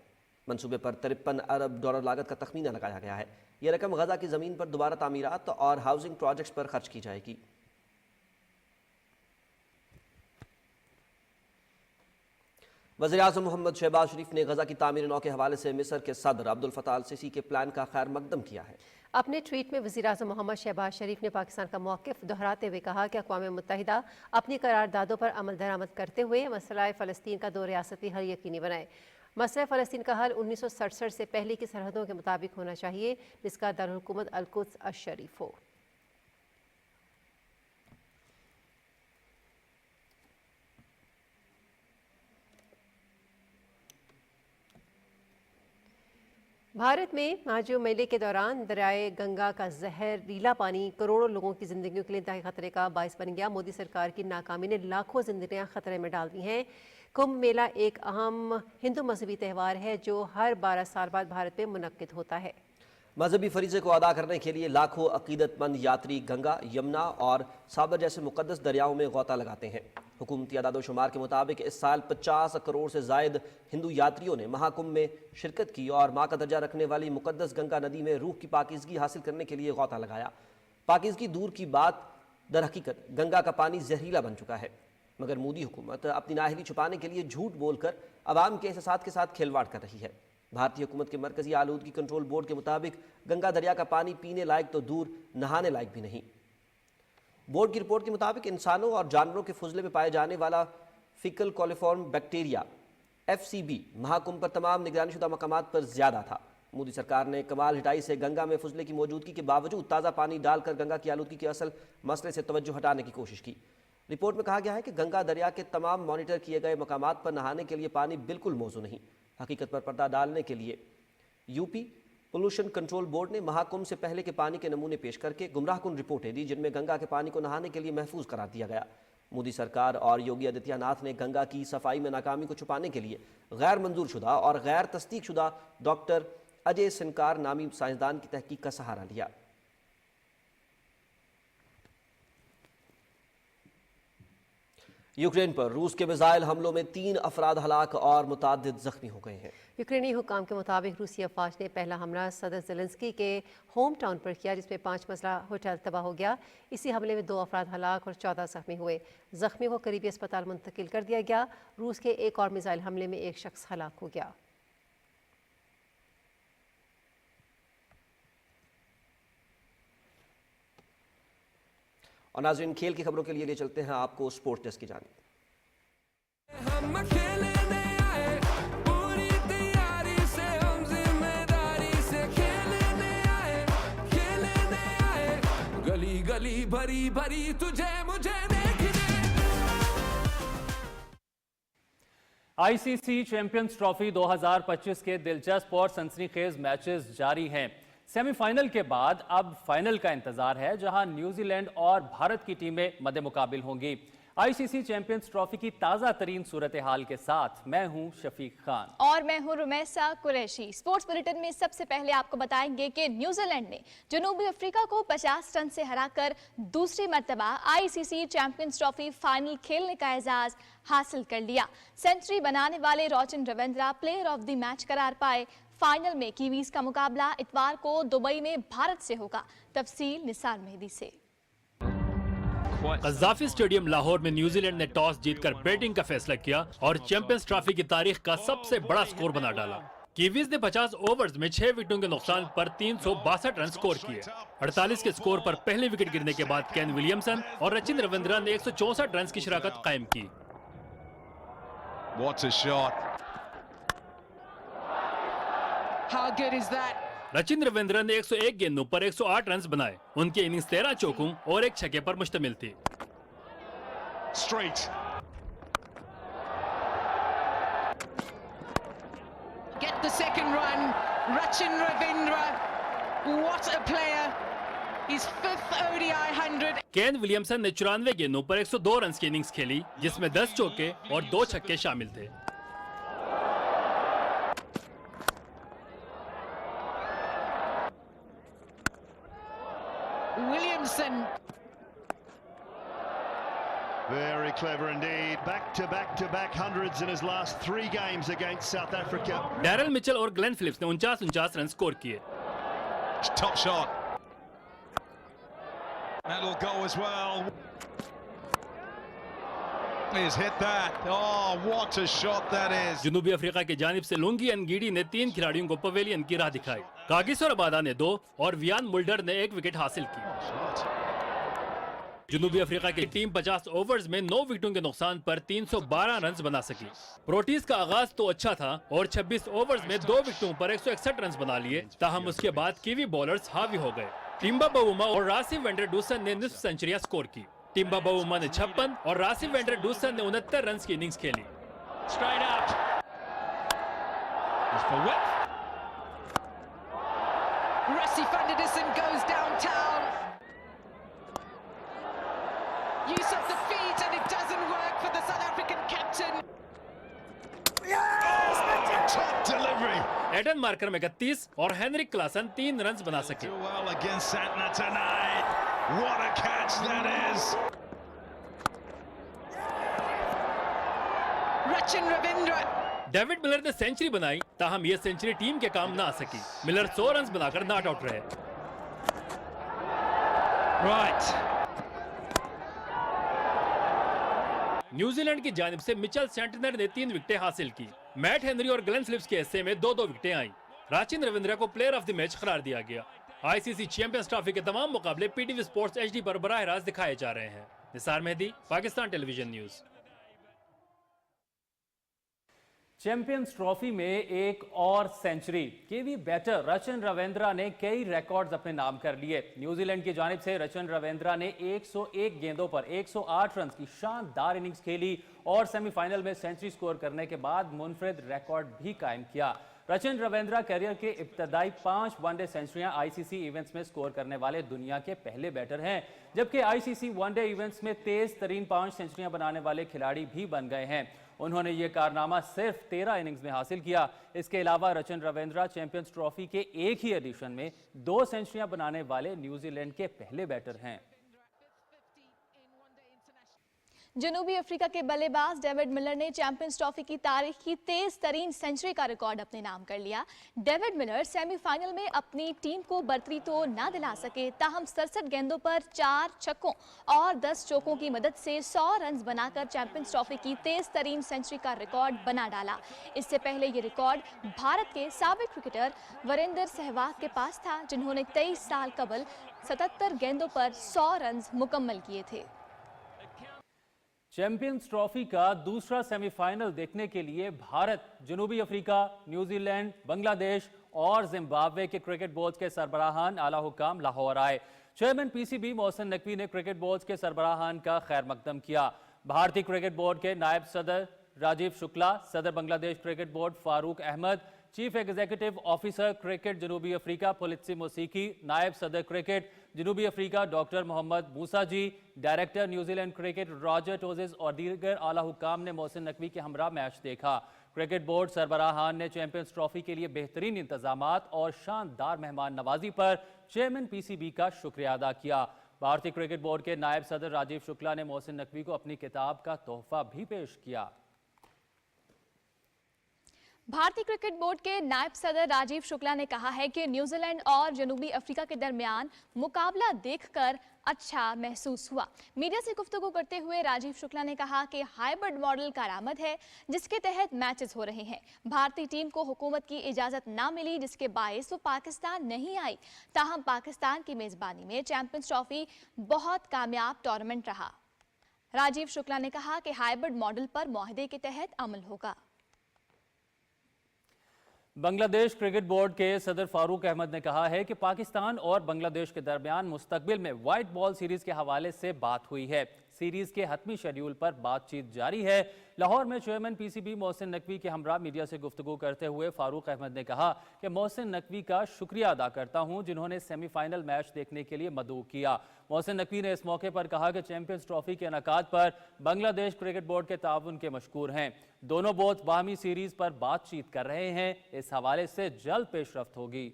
منصوبے پر 53 ارب ڈالر لاگت کا تخمینہ لگایا گیا ہے۔ یہ رقم غزہ کی زمین پر دوبارہ تعمیرات اور ہاؤسنگ پروجیکٹس پر خرچ کی جائے گی۔ وزیراعظم محمد شہباز شریف نے غزہ کی تعمیر نو کے حوالے سے مصر کے صدر عبد الفتاح السیسی کے پلان کا خیر مقدم کیا ہے۔ اپنے ٹویٹ میں وزیراعظم محمد شہباز شریف نے پاکستان کا موقف دہراتے ہوئے کہا کہ اقوام متحدہ اپنی قراردادوں پر عمل درآمد کرتے ہوئے مسئلہ فلسطین کا 2 ریاستی حل یقینی بنائے۔ مسئلہ فلسطین کا حل 1967 سے پہلے کی سرحدوں کے مطابق ہونا چاہیے، جس کا دارالحکومت القدس الشریف ہو۔ بھارت میں ماجو میلے کے دوران دریائے گنگا کا زہریلا پانی کروڑوں لوگوں کی زندگیوں کے لیے انتہائی خطرے کا باعث بن گیا۔ مودی سرکار کی ناکامی نے لاکھوں زندگیاں خطرے میں ڈال دی ہیں۔ کمبھ میلہ ایک اہم ہندو مذہبی تہوار ہے جو ہر 12 سال بعد بھارت میں منعقد ہوتا ہے۔ مذہبی فریضے کو ادا کرنے کے لیے لاکھوں عقیدت مند یاتری گنگا، یمنا اور سابر جیسے مقدس دریاؤں میں غوطہ لگاتے ہیں۔ حکومتی اعداد و شمار کے مطابق اس سال 50 کروڑ سے زائد ہندو یاتریوں نے مہا کمبھ میں شرکت کی اور ماں کا درجہ رکھنے والی مقدس گنگا ندی میں روح کی پاکیزگی حاصل کرنے کے لیے غوطہ لگایا۔ پاکیزگی دور کی بات، در حقیقت گنگا کا پانی زہریلا بن چکا ہے، مگر مودی حکومت اپنی نااہلی چھپانے کے لیے جھوٹ بول کر عوام کے احساسات کے ساتھ کھلواڑ کر رہی ہے۔ بھارتی حکومت کے مرکزی آلودگی کنٹرول بورڈ کے مطابق گنگا دریا کا پانی پینے لائق تو دور، نہانے لائق بھی نہیں۔ بورڈ کی رپورٹ کے مطابق انسانوں اور جانوروں کے فضلے میں پائے جانے والا فیکل کولیفارم بیکٹیریا FCB مہا کمبھ پر تمام نگرانی شدہ مقامات پر زیادہ تھا۔ مودی سرکار نے کمال ہٹائی سے گنگا میں فضلے کی موجودگی کے باوجود تازہ پانی ڈال کر گنگا کی آلودگی کے اصل مسئلے سے توجہ ہٹانے کی کوشش کی۔ رپورٹ میں کہا گیا ہے کہ گنگا دریا کے تمام مانیٹر کیے گئے مقامات پر نہانے کے لیے پانی بالکل موزوں نہیں۔ حقیقت پر پردہ ڈالنے کے لیے UP پولوشن کنٹرول بورڈ نے مہا کمبھ سے پہلے کے پانی کے نمونے پیش کر کے گمراہ کن رپورٹیں دی جن میں گنگا کے پانی کو نہانے کے لیے محفوظ قرار دیا گیا۔ مودی سرکار اور یوگی آدتیہ ناتھ نے گنگا کی صفائی میں ناکامی کو چھپانے کے لیے غیر منظور شدہ اور غیر تصدیق شدہ ڈاکٹر اجے سنکار نامی سائنسدان کی تحقیق کا سہارا لیا۔ یوکرین پر روس کے میزائل حملوں میں 3 افراد ہلاک اور متعدد زخمی ہو گئے ہیں۔ یوکرینی حکام کے مطابق روسی افواج نے پہلا حملہ صدر زیلنسکی کے ہوم ٹاؤن پر کیا جس میں 5 منزلہ ہوٹل تباہ ہو گیا۔ اسی حملے میں 2 افراد ہلاک اور 14 زخمی ہوئے۔ زخمیوں کو قریبی اسپتال منتقل کر دیا گیا۔ روس کے ایک اور میزائل حملے میں 1 شخص ہلاک ہو گیا۔ اور ناظرین کھیل کی خبروں کے لیے لے چلتے ہیں آپ کو سپورٹ ڈیسک کی جانب۔ گلی گلی بھری بھری تجھے مجھے دیکھنے۔ ICC چیمپئنز ٹرافی 2025 کے دلچسپ اور سنسنی خیز میچز جاری ہیں۔ سیمی فائنل کے بعد اب فائنل کا انتظار ہے جہاں نیوزی لینڈ اور بھارت کی ٹیمیں مد مقابل ہوں گی۔ ICC چیمپئنز ٹرافی کی تازہ ترین صورتحال کے ساتھ میں ہوں شفیق خان اور میں ہوں رمیسا قریشی۔ سپورٹس بلیٹن میں سب سے پہلے آپ کو بتائیں گے کہ نیوزی لینڈ نے جنوبی افریقہ کو 50 رن سے ہرا کر دوسری مرتبہ ICC چیمپئنز ٹرافی فائنل کھیلنے کا اعزاز حاصل کر لیا۔ سینچری بنانے والے روجر Ravindra player of the match قرار پائے۔ فائنل میں کیویز کا مقابلہ اتوار کو دبئی میں بھارت سے ہوگا۔ تفصیل نثار مہدی سے۔ قذافی اسٹیڈیم لاہور میں نیوزی لینڈ نے ٹاس جیت کر بیٹنگ کا فیصلہ کیا اور چیمپئنز ٹرافی کی تاریخ کا سب سے بڑا سکور بنا ڈالا۔ کیویز نے 50 اوورز میں 6 وکٹوں کے نقصان پر 362 رن سکور کیے۔ 48 کے سکور پر پہلی وکٹ گرنے کے بعد کین ولیمسن اور رچن رویندرا نے 164 رنز کی شراکت قائم کی۔ رچن رویندرا نے 101 گیندوں پر 108 رنز بنائے۔ ان کی اننگز 13 چوکوں اور 1 چھکے پر مشتمل تھی۔ Get the second run, Rachin Ravindra, what a player, his 5th ODI 100. Kane Williamson نے 94 گیندوں پر 102 رنز کی اننگز کھیلی جس میں 10 چوکے اور 2 چھکے شامل تھے۔ Williamson. Very clever indeed. Back hundreds in his last 3 games against South Africa. Daryl Mitchell और Glenn Phillips ने 49 रन स्कोर किए. Top shot. That'll go as well. He's hit that. Oh, what a shot that is. जनूबी Africa की जानिब से Lungi Ngidi ने 3 खिलाड़ियों को पवेलियन की राह दिखाई. कागिसो रबादा ने 2 और वियान मुल्डर ने 1 विकेट हासिल की. जनूबी अफ्रीका की टीम 50 ओवर्स में 9 विकेटों के नुकसान पर 312 रन बना सकी. प्रोटीज का आगाज तो अच्छा था और 26 ओवर्स में 2 विकेटों पर 161 रन बना लिए. ताहम उसके बाद कीवी बॉलर्स हावी हो गए. टिम्बा बावुमा और रासिव वेंडर डूसन ने निस्फ सेंचुरियां स्कोर की. टिम्बा बावुमा ने 56 और रासिव वेंडर डूसन ने 69 रन की इनिंग्स खेली. Straight out. Just for width. Rassie van der Dussen goes downtown. Use of the feet and it doesn't work for the South African captain. Top delivery. Aiden Markram में 31 और Heinrich Klaasen 3 run बना सके. Do well against Santner tonight. What a catch that is. Rachin Ravindra. David Miller ने century बनाई. ताहम ये century team के काम ना आ सकी. मिलर 100 रन बनाकर नॉट आउट रहे. Right. न्यूजीलैंड की जानिब से मिचेल सेंटनर ने 3 विकेटें हासिल की. मैट हेनरी और ग्लेन फिलिप्स के हिस्से में 2-2 विकेटें आईं. राचिन रविंद्रा को प्लेयर ऑफ द मैच करार दिया गया. आईसीसी चैंपियंस ट्रॉफी के तमाम मुकाबले पीटीवी स्पोर्ट्स एचडी पर बराह रास्त दिखाए जा रहे हैं. Nisar Mehdi, Pakistan television news. Champions trophy में एक और century. Kiwi batter Rachin Ravindra ने कई रिकॉर्ड्स अपने नाम कर लिए. न्यूजीलैंड की जानिब से रचिन रविंद्रा ने 101 गेंदों पर 108 रन की शानदार इनिंग्स खेली और सेमीफाइनल में सेंचुरी स्कोर करने के बाद मुनफरिद रिकॉर्ड भी कायम किया. रचिन रविंद्रा कैरियर के इब्तदाई 5 वनडे सेंचुरियां आईसीसी इवेंट्स में स्कोर करने वाले दुनिया के पहले बैटर हैं, जबकि आईसीसी वनडे इवेंट्स में तेज तरीन 5 सेंचुरियां बनाने वाले खिलाड़ी भी बन गए हैं. उन्होंने ये कारनामा सिर्फ 13 इनिंग्स में हासिल किया. इसके अलावा रचिन रविंद्रा चैंपियंस ट्रॉफी के एक ही एडिशन में 2 सेंचुरियां बनाने वाले न्यूजीलैंड के पहले बैटर हैं. जनूबी अफ्रीका के बल्लेबाज डेविड मिलर ने चैंपियंस ट्रॉफी की तारीख की तेज तरीन सेंचुरी का रिकॉर्ड अपने नाम कर लिया. डेविड मिलर सेमीफाइनल में अपनी टीम को बर्तरी तो ना दिला सके, ताहम 67 गेंदों पर 4 छक्कों और 10 चौकों की मदद से 100 रन बनाकर चैंपियंस ट्रॉफी की तेज तरीन सेंचुरी का रिकॉर्ड बना डाला. इससे पहले ये रिकॉर्ड भारत के साबिक क्रिकेटर वीरेंद्र सहवाग के पास था, जिन्होंने 23 साल कबल 77 गेंदों पर 100 रन मुकम्मल किए थे. चैंपियंस ट्रॉफी का दूसरा सेमीफाइनल देखने के लिए भारत, जनूबी अफ्रीका, न्यूजीलैंड, बांग्लादेश और जिम्बाब्वे के क्रिकेट बोर्ड के सरबराहान आला हुकाम लाहौर आए. चेयरमैन पीसीबी मोहसिन नकवी ने क्रिकेट बोर्ड के सरबराहान का खैर मकदम किया. भारतीय क्रिकेट बोर्ड के नायब सदर राजीव शुक्ला, सदर Bangladesh cricket board Farooq Ahmed, chief executive officer cricket जनूबी अफ्रीका पुलित्सी मोसीकी, नायब सदर क्रिकेट जनूबी Africa doctor Mohammed Moosa ji, director New Zealand cricket Roger Twose और दीगर आला हुकाम ने मोहसिन नकवी के हमरा मैच देखा. क्रिकेट बोर्ड सरबराहान ने चैंपियंस ट्रॉफी के लिए बेहतरीन इंतजामात और शानदार मेहमान नवाजी पर चेयरमैन पीसीबी का शुक्रिया अदा किया. भारतीय क्रिकेट बोर्ड के नायब सदर राजीव शुक्ला ने मोहसिन नकवी को अपनी किताब का तोहफा भी पेश किया. भारतीय क्रिकेट बोर्ड के नायब सदर राजीव शुक्ला ने कहा है कि न्यूजीलैंड और जनूबी अफ्रीका के दरमियान मुकाबला देखकर अच्छा महसूस हुआ. मीडिया से गुफ्तगू करते हुए राजीव शुक्ला ने कहा कि हाइब्रिड मॉडल कारआमद है, जिसके तहत मैचेस हो रहे हैं. भारतीय टीम को हुकूमत की इजाज़त ना मिली, जिसके बायस वो पाकिस्तान नहीं आई. ताहम पाकिस्तान की मेज़बानी में चैंपियंस ट्रॉफी बहुत कामयाब टूर्नामेंट रहा. राजीव शुक्ला ने कहा कि हाइब्रिड मॉडल पर मुआहदे के तहत अमल होगा. बांग्लादेश क्रिकेट बोर्ड के सदर फारूक अहमद ने कहा है कि पाकिस्तान और बांग्लादेश के दरमियान मुस्तकबिल में वाइट बॉल सीरीज के हवाले से बात हुई है. सीरीज के हतमी शेड्यूल पर बातचीत जारी है. लाहौर में चेयरमैन पीसीबी मोहसिन नकवी के हमरा मीडिया से गुफ्तगू करते हुए फारूक अहमद ने कहा कि मोहसिन नकवी का शुक्रिया अदा करता हूं, जिन्होंने सेमीफाइनल मैच देखने के लिए मदऊ किया. मोहसिन नकवी ने इस मौके पर कहा कि चैंपियंस ट्रॉफी के इनेकाद पर बांग्लादेश क्रिकेट बोर्ड के ताउन के मशकूर हैं. दोनों बोर्ड बाहमी सीरीज पर बातचीत कर रहे हैं. इस हवाले से जल्द पेशरफ्त होगी.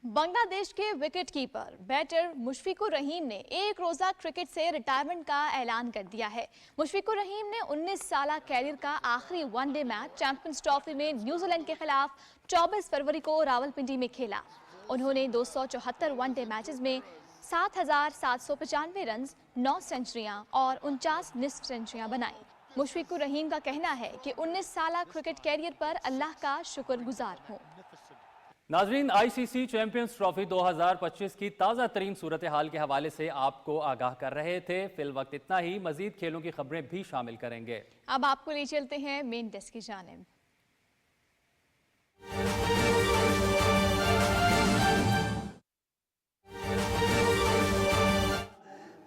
बांग्लादेश के wicket keeper batter Mushfiqur Rahim ने एक रोजा क्रिकेट से रिटायरमेंट का ऐलान कर दिया है। मुशफिकुर रहीम ने 19 साल कैरियर का आखिरी वनडे मैच चैंपियंस ट्रॉफी में न्यूजीलैंड के खिलाफ 24 फरवरी को रावलपिंडी में खेला। उन्होंने 274 वनडे मैचेस में 7,795 रन, 9 सेंचुरियां और 49 निस्फ सेंचुरियां बनाई। मुशफिकुर रहीम का कहना है कि 19 साल क्रिकेट कैरियर पर अल्लाह का शुक्रगुजार हूं। नाजरीन, आईसीसी चैंपियंस ट्रॉफी 2025 की ताज़ा तरीन सूरत हाल के हवाले से आपको आगाह कर रहे थे। फिल वक्त इतना ही, मजीद खेलों की खबरें भी शामिल करेंगे। अब आपको ले चलते हैं मेन डेस्क की जानिब।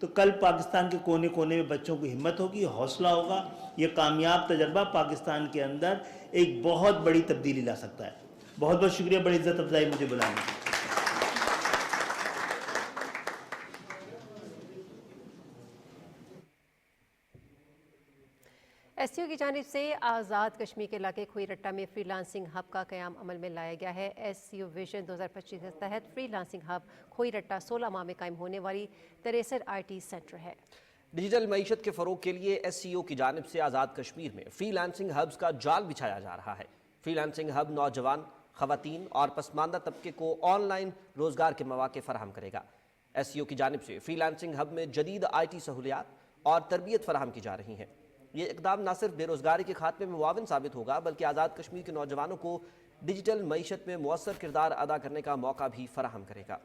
तो कल पाकिस्तान के कोने कोने में बच्चों की हिम्मत होगी, हौसला होगा। ये कामयाब तजर्बा पाकिस्तान के अंदर एक बहुत बड़ी तब्दीली ला सकता है। बहुत बहुत शुक्रिया, बड़ी इज्जत अफजाई मुझे बुलाने की। एससीओ की जानिब से आज़ाद कश्मीर के इलाके खोईरट्टा में फ्रीलांसिंग हब का क़याम अमल में लाया गया है। एससीओ विजन 2025 के तहत फ्रीलांसिंग हब खोईरट्टा 16 माह में कायम होने वाली 63 IT सेंटर है। डिजिटल मईशत के फ़रोग के लिए एससीओ की जानिब से आज़ाद कश्मीर में फ्रीलांसिंग हब्स का जाल बिछाया जा रहा है। फ्रीलांसिंग हब नौजवान, ख़वातीन और पसमानदा तबके को ऑनलाइन रोज़गार के मौके फराहम करेगा। एससीओ की जानिब से फ्रीलांसिंग हब में जदीद IT सहूलियात और तरबियत फराहम की जा रही हैं। ये इकदाम न सिर्फ बेरोज़गारी के खात्मे में मुआविन साबित होगा, बल्कि आज़ाद कश्मीर के नौजवानों को डिजिटल मईशत में मुअस्सर किरदार अदा करने का मौका भी फराहम करेगा।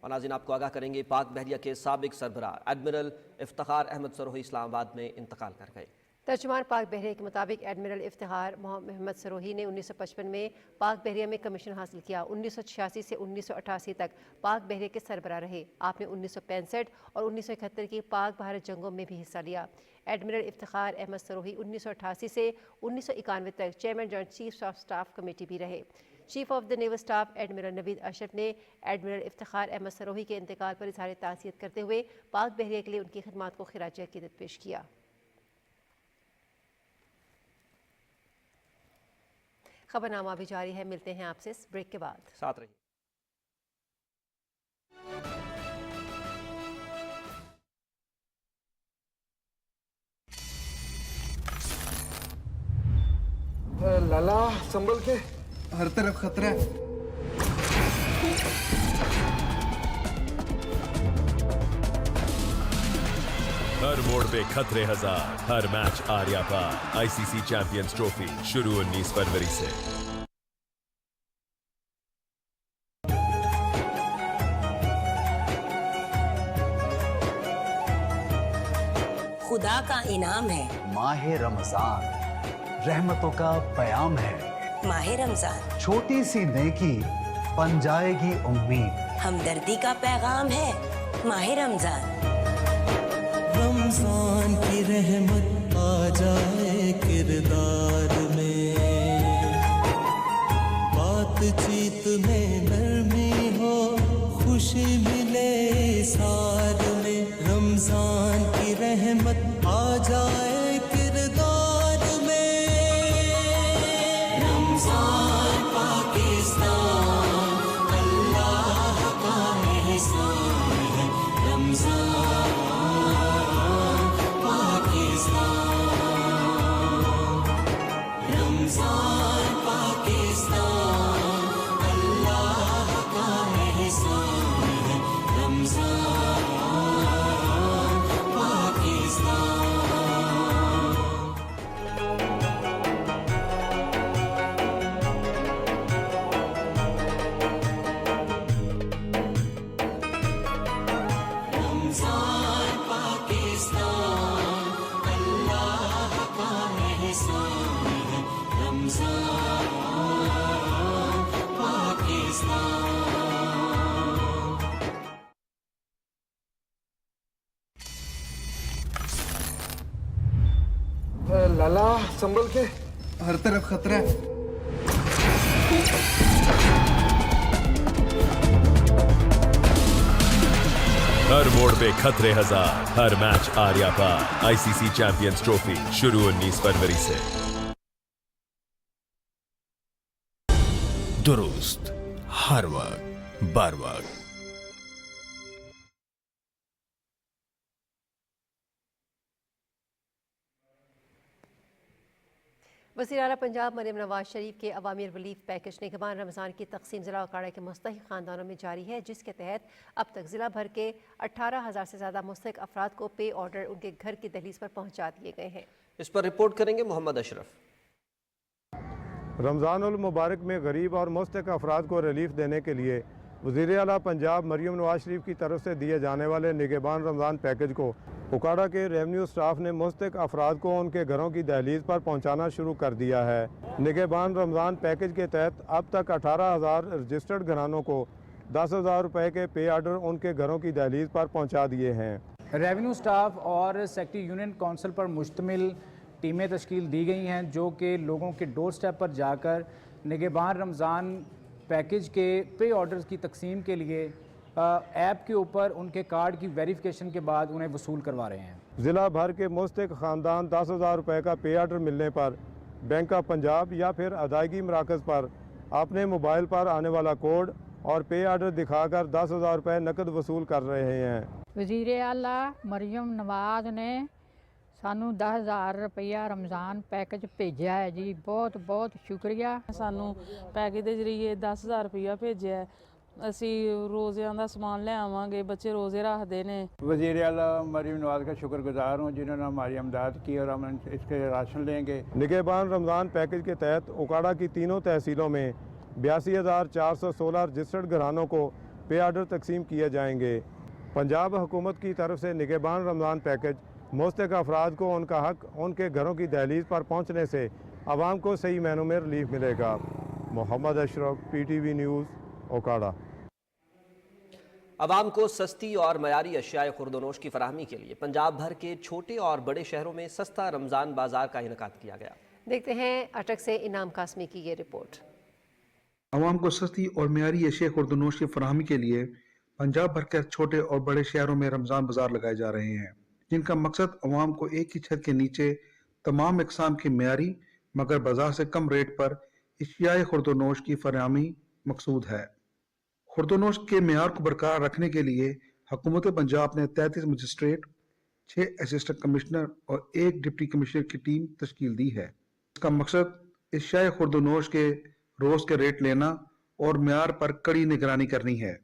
और नाज़रीन, आपको आगाह करेंगे, पाक बहरिया के साबिक सरबराह एडमिरल इफ्तिखार अहमद सरोही इस्लामाबाद में इंतकाल कर गए। तर्जुमान पाक बहरिया के मुताबिक एडमिरल इफ्तिखार मोहम्मद सरोही ने 1955 में पाक बहरिया में कमीशन हासिल किया। 1986 से 1988 तक पाक बहरिया के सरबराह रहे। आपने 1965 और 1971 की पाक भारत जंगों में भी हिस्सा लिया। एडमिरल इफ्तिखार अहमद सरोही 1988 से 1991 तक chairman joint chief of staff committee भी रहे। Chief of the naval staff admiral Naveed Ashraf ने एडमिरल इफ्तिखार अहमद सरोही के इंतकाल पर इजहार ताज़ियत करते हुए पाक बहरिया के लिए उनकी खिदमात को खिराज अकीदत पेश किया। खबरनामा भी जारी है। मिलते हैं आपसे इस ब्रेक के बाद। साथ रहिए। लाला संभल के, हर तरफ खतरा है। हर मोड़ पे खतरे हजार, हर मैच आर्या पार। आईसीसी चैंपियंस ट्रॉफी शुरू 19 फरवरी से। खुदा का इनाम है माह रमजान, रहमतों का पयाम है। माह रमजान छोटी सी नेकी बन जाएगी उम्मीद। हमदर्दी का पैगाम है माह रमजान। रमजान की रहमत आ जाए किरदार में, बातचीत में नरमी हो, खुशी मिले सार में। रमजान की रहमत आ जाए किरदार में। रमजान पाकिस्तान अल्लाह का एहसान है। रमजान रमजान पाकिस्तान अल्लाह का एहसान है। रमजान पाकिस्तान। रमजान पाकिस्तान अल्लाह का एहसान है। रमजान पाकिस्तान। लाला संभल के, हर तरफ खतरा है। हर मोड़ पे खतरे हजार, हर मैच आर्या पार। आईसीसी चैंपियंस ट्रॉफी शुरू 19 फरवरी से। दुरुस्त हर वक्त बर वक्त। वज़ीर आला पंजाब मरियम नवाज शरीफ के अवामी रिलीफ पैकेज निगहबान रमज़ान की तकसीम ज़िला अखाड़ा के मुस्तहिक ख़ानदानों में जारी है, जिसके तहत अब तक ज़िला भर के 18,000 से ज़्यादा मुस्तहिक अफराद को पे ऑर्डर उनके घर की दहलीज पर पहुँचा दिए गए हैं। इस पर रिपोर्ट करेंगे मोहम्मद अशरफ। रमज़ानुल मुबारक में गरीब और मुस्तहिक अफराद को रिलीफ देने के लिए वज़ीर आला पंजाब मरियम नवाज शरीफ की तरफ से दिए जाने वाले निगहबान रमज़ान पैकेज को उकाड़ा के रेवेन्यू स्टाफ ने मुस्तहिक अफराद को उनके घरों की दहलीज पर पहुंचाना शुरू कर दिया है। निगहबान रमज़ान पैकेज के तहत अब तक 18,000 रजिस्टर्ड घरानों को 10,000 रुपये के पे आर्डर उनके घरों की दहलीज पर पहुंचा दिए हैं। रेवेन्यू स्टाफ और सेक्रेटरी यूनियन काउंसिल पर मुश्तमिल टीमें तश्कील दी गई हैं, जो कि लोगों के डोर स्टेप पर जाकर निगहबान रमज़ान पैकेज के पे ऑर्डर्स की तकसीम के लिए ऐप के ऊपर उनके कार्ड की वेरिफिकेशन के बाद उन्हें वसूल करवा रहे हैं। ज़िला भर के मुस्तहिक ख़ानदान 10,000 रुपये का पे आर्डर मिलने पर बैंक ऑफ पंजाब या फिर अदायगी मराकज़ पर अपने मोबाइल पर आने वाला कोड और पे आर्डर दिखाकर 10,000 रुपये नकद वसूल कर रहे हैं। वज़ीर आला मरियम नवाज ने सानू 10,000 रुपया रमज़ान पैकेज भेजा है जी, बहुत बहुत शुक्रिया। सानू पैकेज के जरिए 10,000 रुपया भेजा है। असी रोज़ियां दा समान ले आवांगे, बच्चे रोज़े रखते ने। वज़ीर आला मरियम नवाज का शुक्रगुजार हूँ जिन्होंने हमारी अमदाद की और हम इसके राशन लेंगे। निगहबान रमज़ान पैकेज के तहत उकाड़ा की तीनों तहसीलों में 82,416 रजिस्टर्ड घरानों को पे आर्डर तकसीम किए जाएंगे। पंजाब हुकूमत की तरफ से निगहबान रमज़ान पैकेज मुस्तहिक अफराद को उनका हक उनके घरों की दहलीज पर पहुँचने से आवाम को सही मायनों में रिलीफ मिलेगा। Mohammad Ashraf, PTV news, Okara. आवाम को सस्ती और मयारी अशियाए खुर्दोनोश की फराहमी के लिए पंजाब भर के छोटे और बड़े शहरों में सस्ता रमज़ान बाजार का इनेकाद किया गया। देखते हैं अटक से इनाम कासमी की ये रिपोर्ट। आवाम को सस्ती और मयारी अशिया खुर्दोनोश की फराहमी के लिए पंजाब भर के छोटे और बड़े शहरों में रमज़ान बाजार लगाए जा रहे हैं, जिनका मकसद आवाम को एक ही छत के नीचे तमाम इकसाम की मयारी मगर बाजार से कम रेट पर अशियाए खुर्दोनोश की फराहमी मकसूद है। खुर्दोनोश के मेयार को बरकरार रखने के लिए हुकूमत पंजाब ने 33 मजिस्ट्रेट, 6 असिस्टेंट कमिश्नर और 1 डिप्टी कमिश्नर की टीम तश्कील दी है। इसका मकसद अशियाए खुर्दोनोश के रोज के रेट लेना और मेयार पर कड़ी निगरानी करनी है।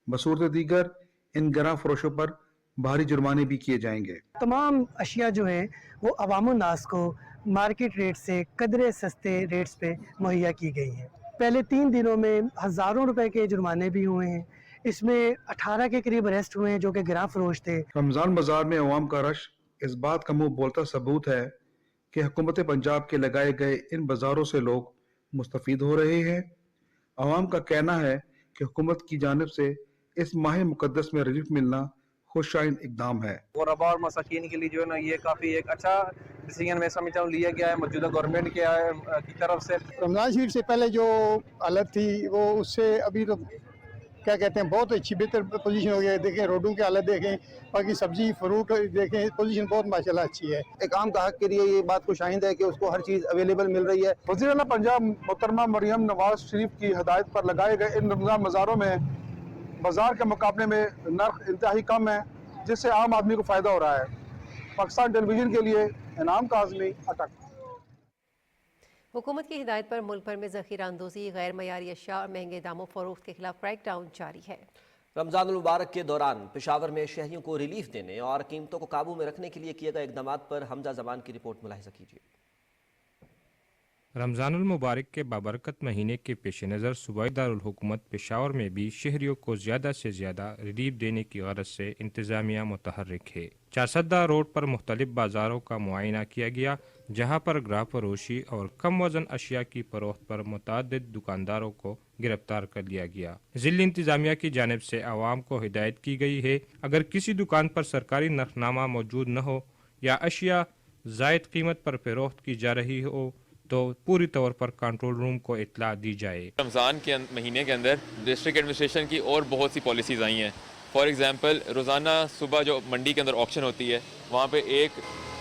बसूरत दीगर इन गरा फरोशों पर भारी जुर्माने भी किए जाएंगे। तमाम अशिया जो हैं वो अवाम नास को मार्केट रेट से कदरे सस्ते रेट्स पे मुहैया की गई हैं। पहले 3 दिनों में हज़ारों रुपए के जुर्माने भी हुए हैं। इसमें 18 के करीब अरेस्ट हुए हैं जो कि गिरा फरोश थे। रमज़ान बाजार में अवाम का रश इस बात का मुंह बोलता सबूत है कि हुकूमत पंजाब के लगाए गए इन बाजारों से लोग मुस्तफीद हो रहे हैं। अवाम का कहना है कि हुकूमत की जानिब से इस माह मुकद्दस में रिलीफ मिलना खुशाइन इकदाम है। गुरबा और मसाकीन के लिए जो है ना ये काफ़ी एक अच्छा डिसीजन मैं समझता हूँ लिया गया है मौजूदा गवर्नमेंट की तरफ से। रमज़ान शरीफ से पहले जो हालत थी वो उससे अभी तो क्या कहते हैं बहुत अच्छी बेहतर पोजीशन हो गई है। देखें रोडों की हालत देखें, बाकी सब्जी फ्रूट देखें, पोजीशन बहुत माशाल्लाह अच्छी है। एक आम ग्राहक के लिए ये बात खुशाइंद है कि उसको हर चीज़ अवेलेबल मिल रही है। वज़ीर आला पंजाब मोहतरमा मरियम नवाज शरीफ की हदायत पर लगाए गए इन रमज़ान बाज़ारों में बाजार के मुकाबले में नर्ख इंतहाई कम है, जिससे आम आदमी को फ़ायदा हो रहा है। पाकिस्तान टेलीविज़न के लिए इनाम काज़मी, अटक। हुकूमत की हिदायत पर मुल्क भर में ज़ख़ीरा अंदोज़ी, गैर मयारी अशिया और महंगे दामों फ़रोख्त के खिलाफ क्रैकडाउन जारी है। रमज़ान मुबारक के दौरान पेशावर में शहरियों को रिलीफ देने और कीमतों को काबू में रखने के लिए किए गए इक़दाम पर हमजा ज़मान की रिपोर्ट मुलाहिज़ा कीजिए। रमज़ानुल मुबारक के बाबरकत महीने के पेश नज़र सूबाई दारुल हुकूमत पेशावर में भी शहरियों को ज़्यादा से ज़्यादा रिलीफ देने की गरज से इंतज़ामिया मुतहर्रिक है। चारसद्दा रोड पर मुख्तलिफ बाज़ारों का मुआयना किया गया, जहाँ पर ग्राह फरोशी और कम वज़न अशिया की फरोख्त पर मुतअद्दिद दुकानदारों को गिरफ्तार कर लिया गया। ज़िला इंतज़ामिया की जानिब से आवाम को हिदायत की गई है, अगर किसी दुकान पर सरकारी नरखनामा मौजूद न हो या अशिया ज़ायद कीमत पर फरोख्त की जा रही हो तो पूरी तौर पर कंट्रोल रूम को इत्तला दी जाए। रमज़ान के महीने के अंदर डिस्ट्रिक्ट एडमिनिस्ट्रेशन की और बहुत सी पॉलिसीज़ आई हैं। फॉर एग्ज़ाम्पल रोज़ाना सुबह जो मंडी के अंदर ऑक्शन होती है वहाँ पे एक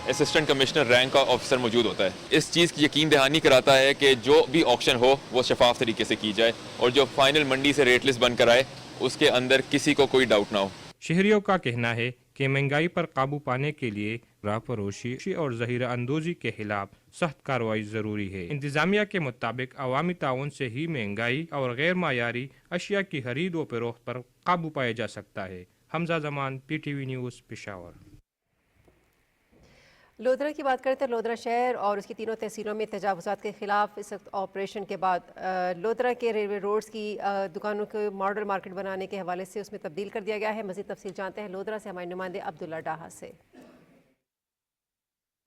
اسسٹنٹ کمشنر رینک کا آفیسر موجود ہوتا ہے۔ اس چیز کی یقین دہانی کراتا ہے کہ جو بھی آکشن ہو وہ شفاف طریقے سے کی جائے اور جو فائنل منڈی سے ریٹ لسٹ بن کر آئے اس کے اندر کسی کو کوئی ڈاؤٹ نہ ہو۔ شہریوں کا کہنا ہے کہ مہنگائی پر قابو پانے کے لیے راہ فروشی اور ذخیرہ اندوزی کے خلاف سخت کارروائی ضروری ہے۔ انتظامیہ کے مطابق عوامی تعاون سے ہی مہنگائی اور غیر معیاری اشیاء کی خرید و فروخت پر قابو پایا جا سکتا ہے۔ حمزہ زمان، PTV نیوز، پشاور۔ لودھرا کی بات کرتے ہیں۔ لودھرا شہر اور اس کی تینوں تحصیلوں میں تجاوزات کے خلاف اس وقت آپریشن کے بعد لودھرا کے ریلوے روڈز کی دکانوں کو ماڈل مارکیٹ بنانے کے حوالے سے اس میں تبدیل کر دیا گیا ہے۔ مزید تفصیل جانتے ہیں لودھرا سے ہمارے نمائندے عبداللہ ڈاہا سے۔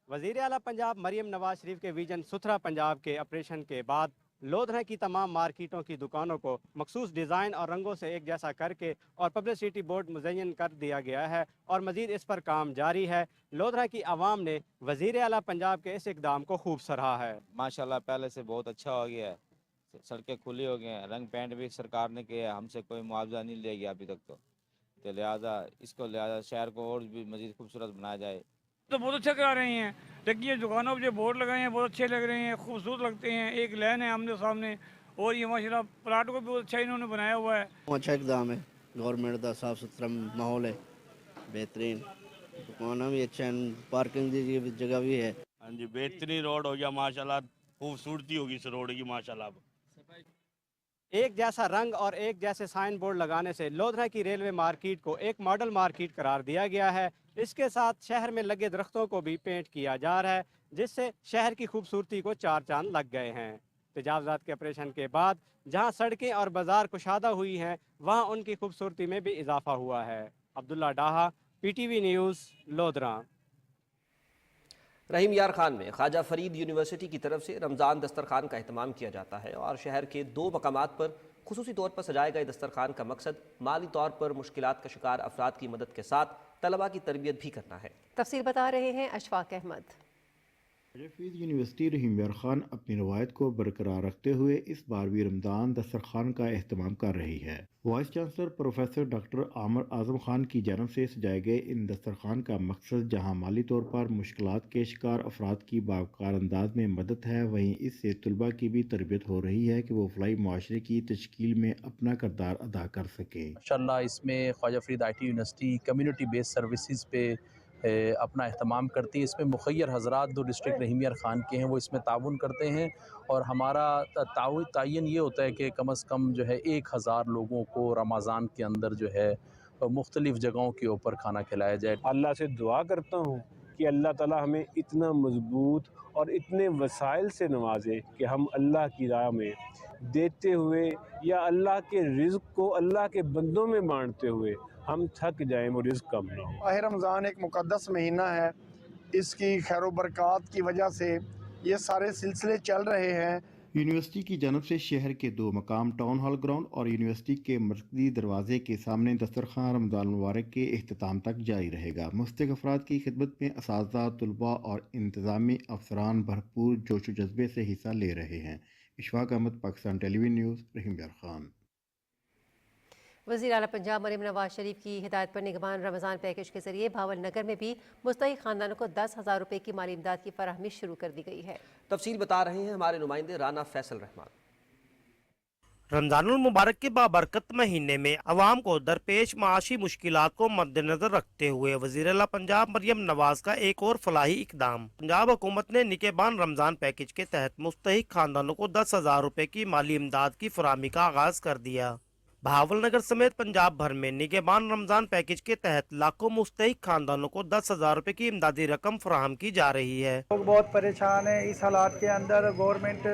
وزیر اعلیٰ پنجاب مریم نواز شریف کے ویژن ستھرا پنجاب کے آپریشن کے بعد لودھرا کی تمام مارکیٹوں کی دکانوں کو مخصوص ڈیزائن اور رنگوں سے ایک جیسا کر کے اور پبلسٹی بورڈ مزین کر دیا گیا ہے اور مزید اس پر کام جاری ہے۔ لودھرا کی عوام نے وزیر اعلیٰ پنجاب کے اس اقدام کو خوب سراہا ہے۔ ماشاءاللہ پہلے سے بہت اچھا ہو گیا ہے، سڑکیں کھلی ہو گئی ہیں، رنگ پینٹ بھی سرکار نے کیا، ہم سے کوئی معاوضہ نہیں لے گیا ابھی تک تو لہٰذا شہر کو اور بھی مزید خوبصورت بنایا جائے۔ تو بہت اچھا کرا رہے ہیں، دیکھیے دکانوں پہ جو بورڈ لگائے ہیں بہت اچھے لگ رہے ہیں، خوبصورت لگتے ہیں، ایک لین ہے آمنے سامنے اور یہ ماشاءاللہ پلاٹ کو بھی بہت اچھا انہوں نے بنایا ہوا ہے۔ اچھا اقدام ہے گورنمنٹ کا، صاف ستھرا ماحول ہے، بہترین دکانوں بھی اچھا ہے، پارکنگ کی جگہ بھی ہے۔ ہاں جی بہترین روڈ ہو گیا ماشاءاللہ، خوبصورتی ہوگی اس روڈ کی ماشاءاللہ۔ ایک جیسا رنگ اور ایک جیسے سائن بورڈ لگانے سے لودھرا کی ریلوے مارکیٹ کو ایک ماڈل مارکیٹ قرار دیا گیا ہے۔ اس کے ساتھ شہر میں لگے درختوں کو بھی پینٹ کیا جا رہا ہے جس سے شہر کی خوبصورتی کو چار چاند لگ گئے ہیں۔ تجاوزات کے آپریشن کے بعد جہاں سڑکیں اور بازار کشادہ ہوئی ہیں وہاں ان کی خوبصورتی میں بھی اضافہ ہوا ہے۔ عبداللہ ڈاہا، PTV نیوز، لودھرا۔ رحیم یار خان میں خواجہ فرید یونیورسٹی کی طرف سے رمضان دسترخوان کا اہتمام کیا جاتا ہے اور شہر کے 2 مقامات پر خصوصی طور پر سجائے گئے دسترخوان کا مقصد مالی طور پر مشکلات کا شکار افراد کی مدد کے ساتھ طلباء کی تربیت بھی کرنا ہے۔ تفصیل بتا رہے ہیں اشفاق احمد۔ فرید یونیورسٹی رحیم یار خان اپنی روایت کو برقرار رکھتے ہوئے اس بار بھی رمضان دسترخوان کا اہتمام کر رہی ہے۔ وائس چانسلر پروفیسر ڈاکٹر عامر اعظم خان کی جانب سے سجائے گئے ان دسترخوان کا مقصد جہاں مالی طور پر مشکلات کے شکار افراد کی باوقار انداز میں مدد ہے، وہیں اس سے طلباء کی بھی تربیت ہو رہی ہے کہ وہ فلاحی معاشرے کی تشکیل میں اپنا کردار ادا کر سکیں۔ انشاءاللہ اس میں Khwaja Farid IT university community base services پہ اپنا اہتمام کرتی ہے۔ اس میں مخیر حضرات جو ڈسٹرکٹ رحیم یار خان کے ہیں وہ اس میں تعاون کرتے ہیں اور ہمارا تعین یہ ہوتا ہے کہ کم از کم جو ہے 1000 لوگوں کو رمضان کے اندر جو ہے مختلف جگہوں کے اوپر کھانا کھلایا جائے۔ اللہ سے دعا کرتا ہوں کہ اللہ تعالی ہمیں اتنا مضبوط اور اتنے وسائل سے نوازے کہ ہم اللہ کی راہ میں دیتے ہوئے یا اللہ کے رزق کو اللہ کے بندوں میں بانٹتے ہوئے ہم تھک جائیں، وہ رزق کم نہ ہو۔ ماہ رمضان ایک مقدس مہینہ ہے، اس کی خیر و برکات کی وجہ سے یہ سارے سلسلے چل رہے ہیں۔ یونیورسٹی کی جانب سے شہر کے 2 مقام ٹاؤن ہال گراؤنڈ اور یونیورسٹی کے مرکزی دروازے کے سامنے دسترخوان رمضان مبارک کے اختتام تک جاری رہے گا۔ مستحق افراد کی خدمت میں اساتذہ، طلباء اور انتظامی افسران بھرپور جوش و جذبے سے حصہ لے رہے ہیں۔ اشفاق احمد، پاکستان ٹیلی ویژن نیوز، رحیم یار خان۔ وزیر اعلیٰ پنجاب مریم نواز شریف کی ہدایت پر نگہبان رمضان پیکج کے ذریعے بھاول نگر میں بھی مستحق خاندانوں کو 10,000 روپے کی مالی امداد کی فراہمی شروع کر دی گئی ہے۔ تفصیل بتا رہے ہیں ہمارے نمائندے رانا فیصل رحمان۔ رمضان المبارک کے بابرکت مہینے میں عوام کو درپیش معاشی مشکلات کو مد نظر رکھتے ہوئے وزیر اعلیٰ پنجاب مریم نواز کا ایک اور فلاحی اقدام۔ پنجاب حکومت نے نگہبان رمضان پیکج کے تحت مستحق خاندانوں کو 10,000 روپے کی مالی امداد کی فراہمی کا آغاز کر دیا۔ بھاول نگر سمیت پنجاب بھر میں نگہبان رمضان پیکج کے تحت لاکھوں مستحق خاندانوں کو 10,000 روپے کی امدادی رقم فراہم کی جا رہی ہے۔ لوگ بہت پریشان ہیں اس حالات کے اندر، گورنمنٹ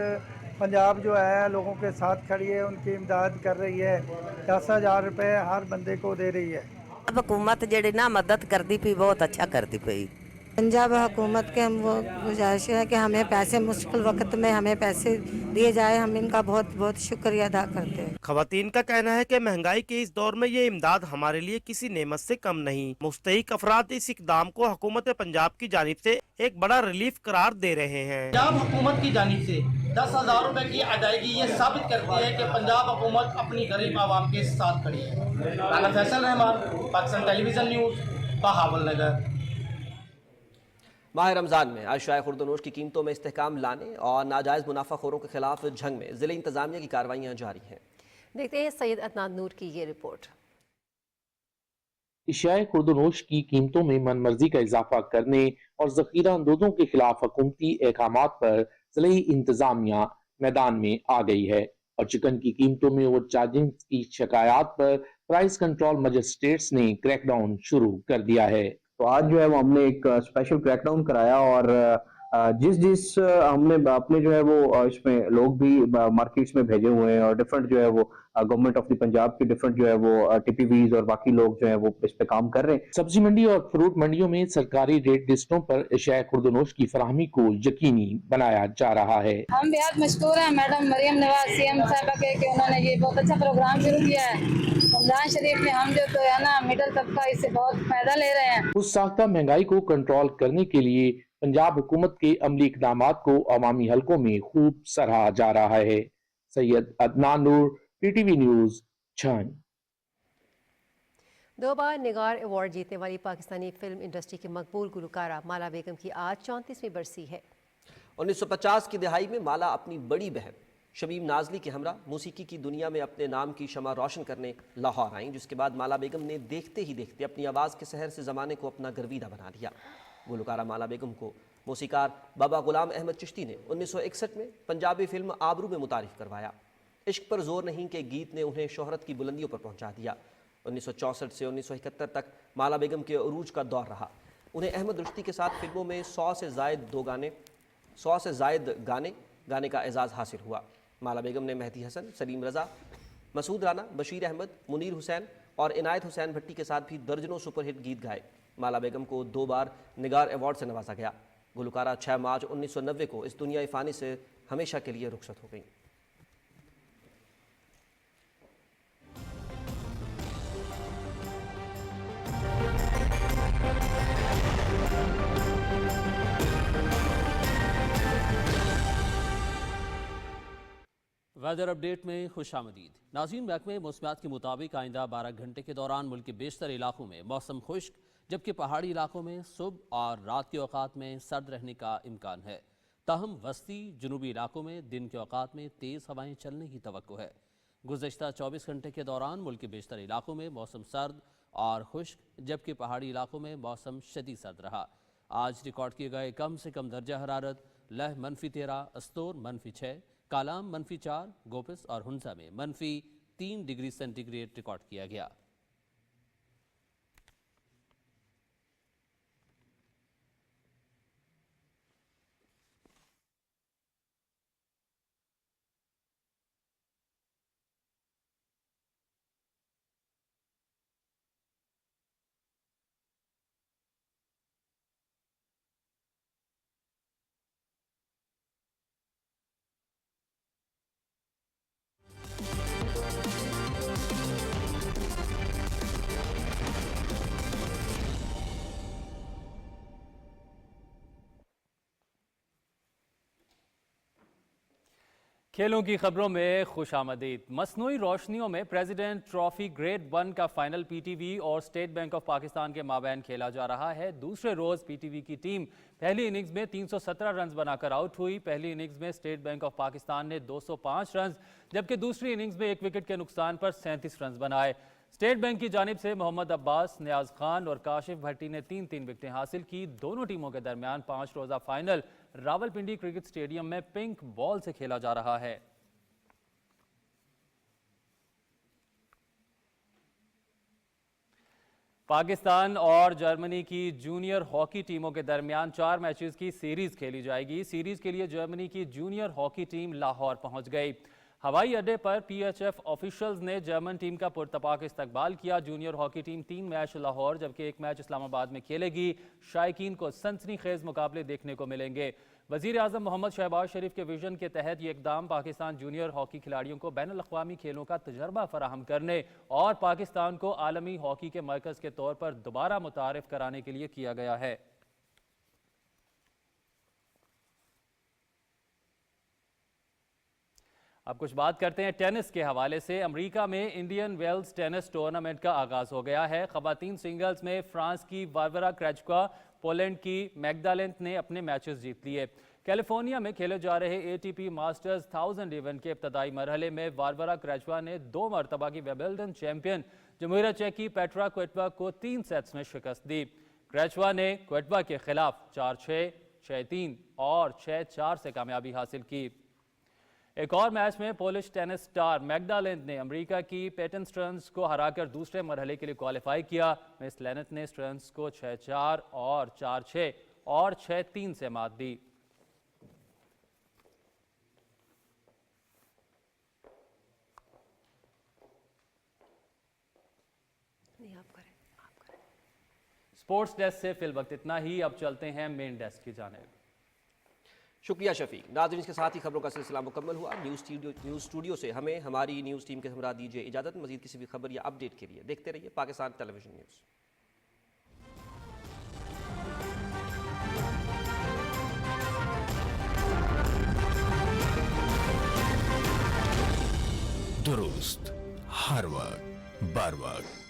پنجاب جو ہے لوگوں کے ساتھ کھڑی ہے، ان کی امداد کر رہی ہے، 10,000 روپے ہر بندے کو دے رہی ہے۔ حکومت جڑی نا مدد کرتی پئی، بہت اچھا کرتی پئی۔ پنجاب حکومت کے ہم وہ گزارش ہے کہ ہمیں پیسے مشکل وقت میں ہمیں پیسے دیے جائے، ہم ان کا بہت بہت شکریہ ادا کرتے ہیں۔ خواتین کا کہنا ہے کہ مہنگائی کے اس دور میں یہ امداد ہمارے لیے کسی نعمت سے کم نہیں۔ مستحق افراد اس اقدام کو حکومت پنجاب کی جانب سے ایک بڑا ریلیف قرار دے رہے ہیں۔ پنجاب حکومت کی جانب سے 10,000 روپے کی ادائیگی یہ ثابت کرتی ہے کہ پنجاب حکومت اپنی غریب عوام کے ساتھ کھڑی ہے۔ رانا فیصل رحمان، پاکستان ٹیلی ویژن نیوز، بہاول نگر۔ माह रमज़ान में अशियाए खुर्दनोश की कीमतों में इस्तेहकाम लाने और नाजायज़ मुनाफाखोरों के खिलाफ जंग में ज़िले इंतज़ामिया की कार्रवाइयाँ जारी हैं। देखते हैं सैयद अदनान नूर की ये रिपोर्ट। अशियाए खुर्दनोश की कीमतों में मनमर्जी का इजाफा करने और ज़ख़ीरा अंदोज़ों के खिलाफ हुकूमती अहकामात पर ज़िले इंतज़ामिया मैदान में आ गई है और चिकन की कीमतों में ओवर चार्जिंग की शिकायत पर प्राइस कंट्रोल मजिस्ट्रेट्स ने क्रैकडाउन शुरू कर दिया है। तो आज जो है वो हमने एक स्पेशल क्रैकडाउन कराया और जिस हमने अपने जो है वो इसमें लोग भी मार्केट्स में भेजे हुए हैं और डिफरेंट जो है वो गवर्नमेंट ऑफ द पंजाब की डिफरेंट जो है वो टीपीवीज और बाकी लोग जो है वो इस पे काम कर रहे हैं। सब्जी मंडी और फ्रूट मंडियों में सरकारी रेट लिस्टों पर अशियाए खुर्दनोश की फराहमी को यकीनी बनाया जा रहा है। हम बेहद मशकूर हैं मैडम मरियम नवाज सीएम साहबा के कि उन्होंने ये बहुत अच्छा प्रोग्राम शुरू किया है। रमजान शरीफ में हम जो तो है ना मिडिल तबका इससे बहुत फायदा ले रहे हैं। उस साख्ता महंगाई को कंट्रोल करने के लिए पंजाब हुकूमत के अमली इक़दामात को अवामी हलकों में खूब सराहा जा रहा है। सैयद अदनान नूर, पीटीवी न्यूज़, छन। 2 बार निगार अवार्ड जीतने वाली पाकिस्तानी फिल्म इंडस्ट्री की मकबूल गुलकारा माला बेगम की आज 34वीं बरसी है। 1950 की दिहाई में माला अपनी बड़ी बहन शमीम नाजली के हमरा मौसीकी की दुनिया में अपने नाम की शमा रोशन करने लाहौर आईं, जिसके बाद माला बेगम ने देखते ही देखते अपनी आवाज़ के सहर से ज़माने को अपना गर्विदा बना लिया। गुलकारा माला बेगम को मौसीकार बाबा गुलाम अहमद चिश्ती ने 1961 में पंजाबी फिल्म आबरू में मुतारिफ करवाया। इश्क पर जोर नहीं के गीत ने उन्हें शोहरत की बुलंदियों पर पहुंचा दिया। 1964 से 1971 तक माला बेगम के अरूज का दौर रहा। उन्हें अहमद रुश्ती के साथ फिल्मों में 100 से ज़ायद गाने गाने का एजाज़ हासिल हुआ। माला बेगम ने मेहदी हसन, सलीम रज़ा, मसूद राना, बशीर अहमद, मुनीर हुसैन और इनायत हुसैन भट्टी के साथ भी दर्जनों सुपरहिट गीत गाए। माला बेगम को 2 बार निगार अवार्ड से नवाजा गया। गुलकारा 6 मार्च 1990 को इस दुनिया फ़ानी से हमेशा के लिए रुखसत हो गई। वेदर अपडेट में खुशामदीद। नाज़रीन, महकमे मौसमियात के मुताबिक आइंदा 12 घंटे के दौरान मुल्क के बेशतर इलाकों में मौसम खुश्क, जबकि पहाड़ी इलाकों में सुबह और रात के औकात में सर्द रहने का इम्कान है। ताहम वस्ती जुनूबी इलाकों में दिन के औकात में तेज़ हवाएं चलने की तवक्को है। गुज़श्ता 24 घंटे के दौरान मुल्क के बेशतर इलाकों में मौसम सर्द और खुश्क, जबकि पहाड़ी इलाकों में मौसम शदीद सर्द रहा। आज रिकॉर्ड किए गए कम से कम दर्जा हरारत लह -13, अस्तोर -6, कालाम -4, गोपिस और हुंसा में -3 डिग्री सेंटीग्रेड रिकॉर्ड किया गया। खेलों की खबरों में खुशामदीद। मसनूई रोशनियों में प्रेसिडेंट ट्रॉफी ग्रेड 1 का फाइनल पीटीवी और स्टेट बैंक ऑफ पाकिस्तान के माबैन खेला जा रहा है। दूसरे रोज पीटीवी की टीम पहली इनिंग्स में 317 रन बनाकर आउट हुई। पहली इनिंग्स में स्टेट बैंक ऑफ पाकिस्तान ने 205 रन, जबकि दूसरी इनिंग्स में 1 विकेट के नुकसान पर 37 रन बनाए। स्टेट बैंक की जानिब से मोहम्मद अब्बास, नियाज खान और काशिफ भट्टी ने 3-3 विकेटें हासिल की। दोनों टीमों के दरमियान 5 रोजा फाइनल रावलपिंडी क्रिकेट स्टेडियम में पिंक बॉल से खेला जा रहा है। पाकिस्तान और जर्मनी की जूनियर हॉकी टीमों के दरमियान 4 मैचेस की सीरीज खेली जाएगी। सीरीज के लिए जर्मनी की जूनियर हॉकी टीम लाहौर पहुंच गई। हवाई अड्डे पर पीएचएफ ऑफिशियल्स ने जर्मन टीम का पुरतपाक इस्तकबाल किया। Junior hockey team 3 match Lahore जबकि 1 मैच इस्लामाबाद में खेलेगी। शायकीन को सनसनीखेज मुकाबले देखने को मिलेंगे। वज़ीर आज़म मोहम्मद शहबाज शरीफ के विजन के तहत ये इकदाम पाकिस्तान जूनियर हॉकी खिलाड़ियों को बैनुल अक़वामी खेलों का तजर्बा फराहम करने और पाकिस्तान को आलमी हॉकी के मरकज़ के तौर पर दोबारा मुतारिफ कराने के लिए किया गया है। अब कुछ बात करते हैं टेनिस के हवाले से। अमेरिका में इंडियन वेल्स टेनिस टूर्नामेंट का आगाज हो गया है। ख़वातीन सिंगल्स में फ्रांस की वारवरा क्रेचका پولینڈ کی میگدالینت نے اپنے میچز جیت لیے۔ کیلیفورنیا میں کھیلے جا رہے ATP ماسٹرز 1000 ایونٹ کے ابتدائی مرحلے میں وارورا کریچوا نے 2 مرتبہ کی ویمبلڈن چیمپئن جمہوریہ چیک کی پیٹرا کویٹوا کو 3 سیٹس میں شکست دی۔ کریچوا نے کویٹوا کے خلاف 4-6، 6-3 اور 6-4 سے کامیابی حاصل کی۔ ایک اور میچ میں پولش ٹینس سٹار میگدالینت نے امریکہ کی پیٹن سٹرنز کو ہرا کر دوسرے مرحلے کے لیے کوالیفائی کیا۔ مس لینت نے سٹرنز کو 6-4 اور 4-6 اور 6-3 سے مات دی۔ سپورٹس ڈیسک سے فی الوقت اتنا ہی، اب چلتے ہیں مین ڈیسک کی جانب۔ شکریہ شفیق۔ ناظرین، اس کے ساتھ ہی خبروں کا سلسلہ مکمل ہوا۔ نیوز اسٹوڈیو سے ہمیں ہماری نیوز ٹیم کے ہمراہ دیجیے اجازت۔ مزید کسی بھی خبر یا اپڈیٹ کے لیے دیکھتے رہیے پاکستان ٹیلی ویژن نیوز۔ درست ہر وقت بر وقت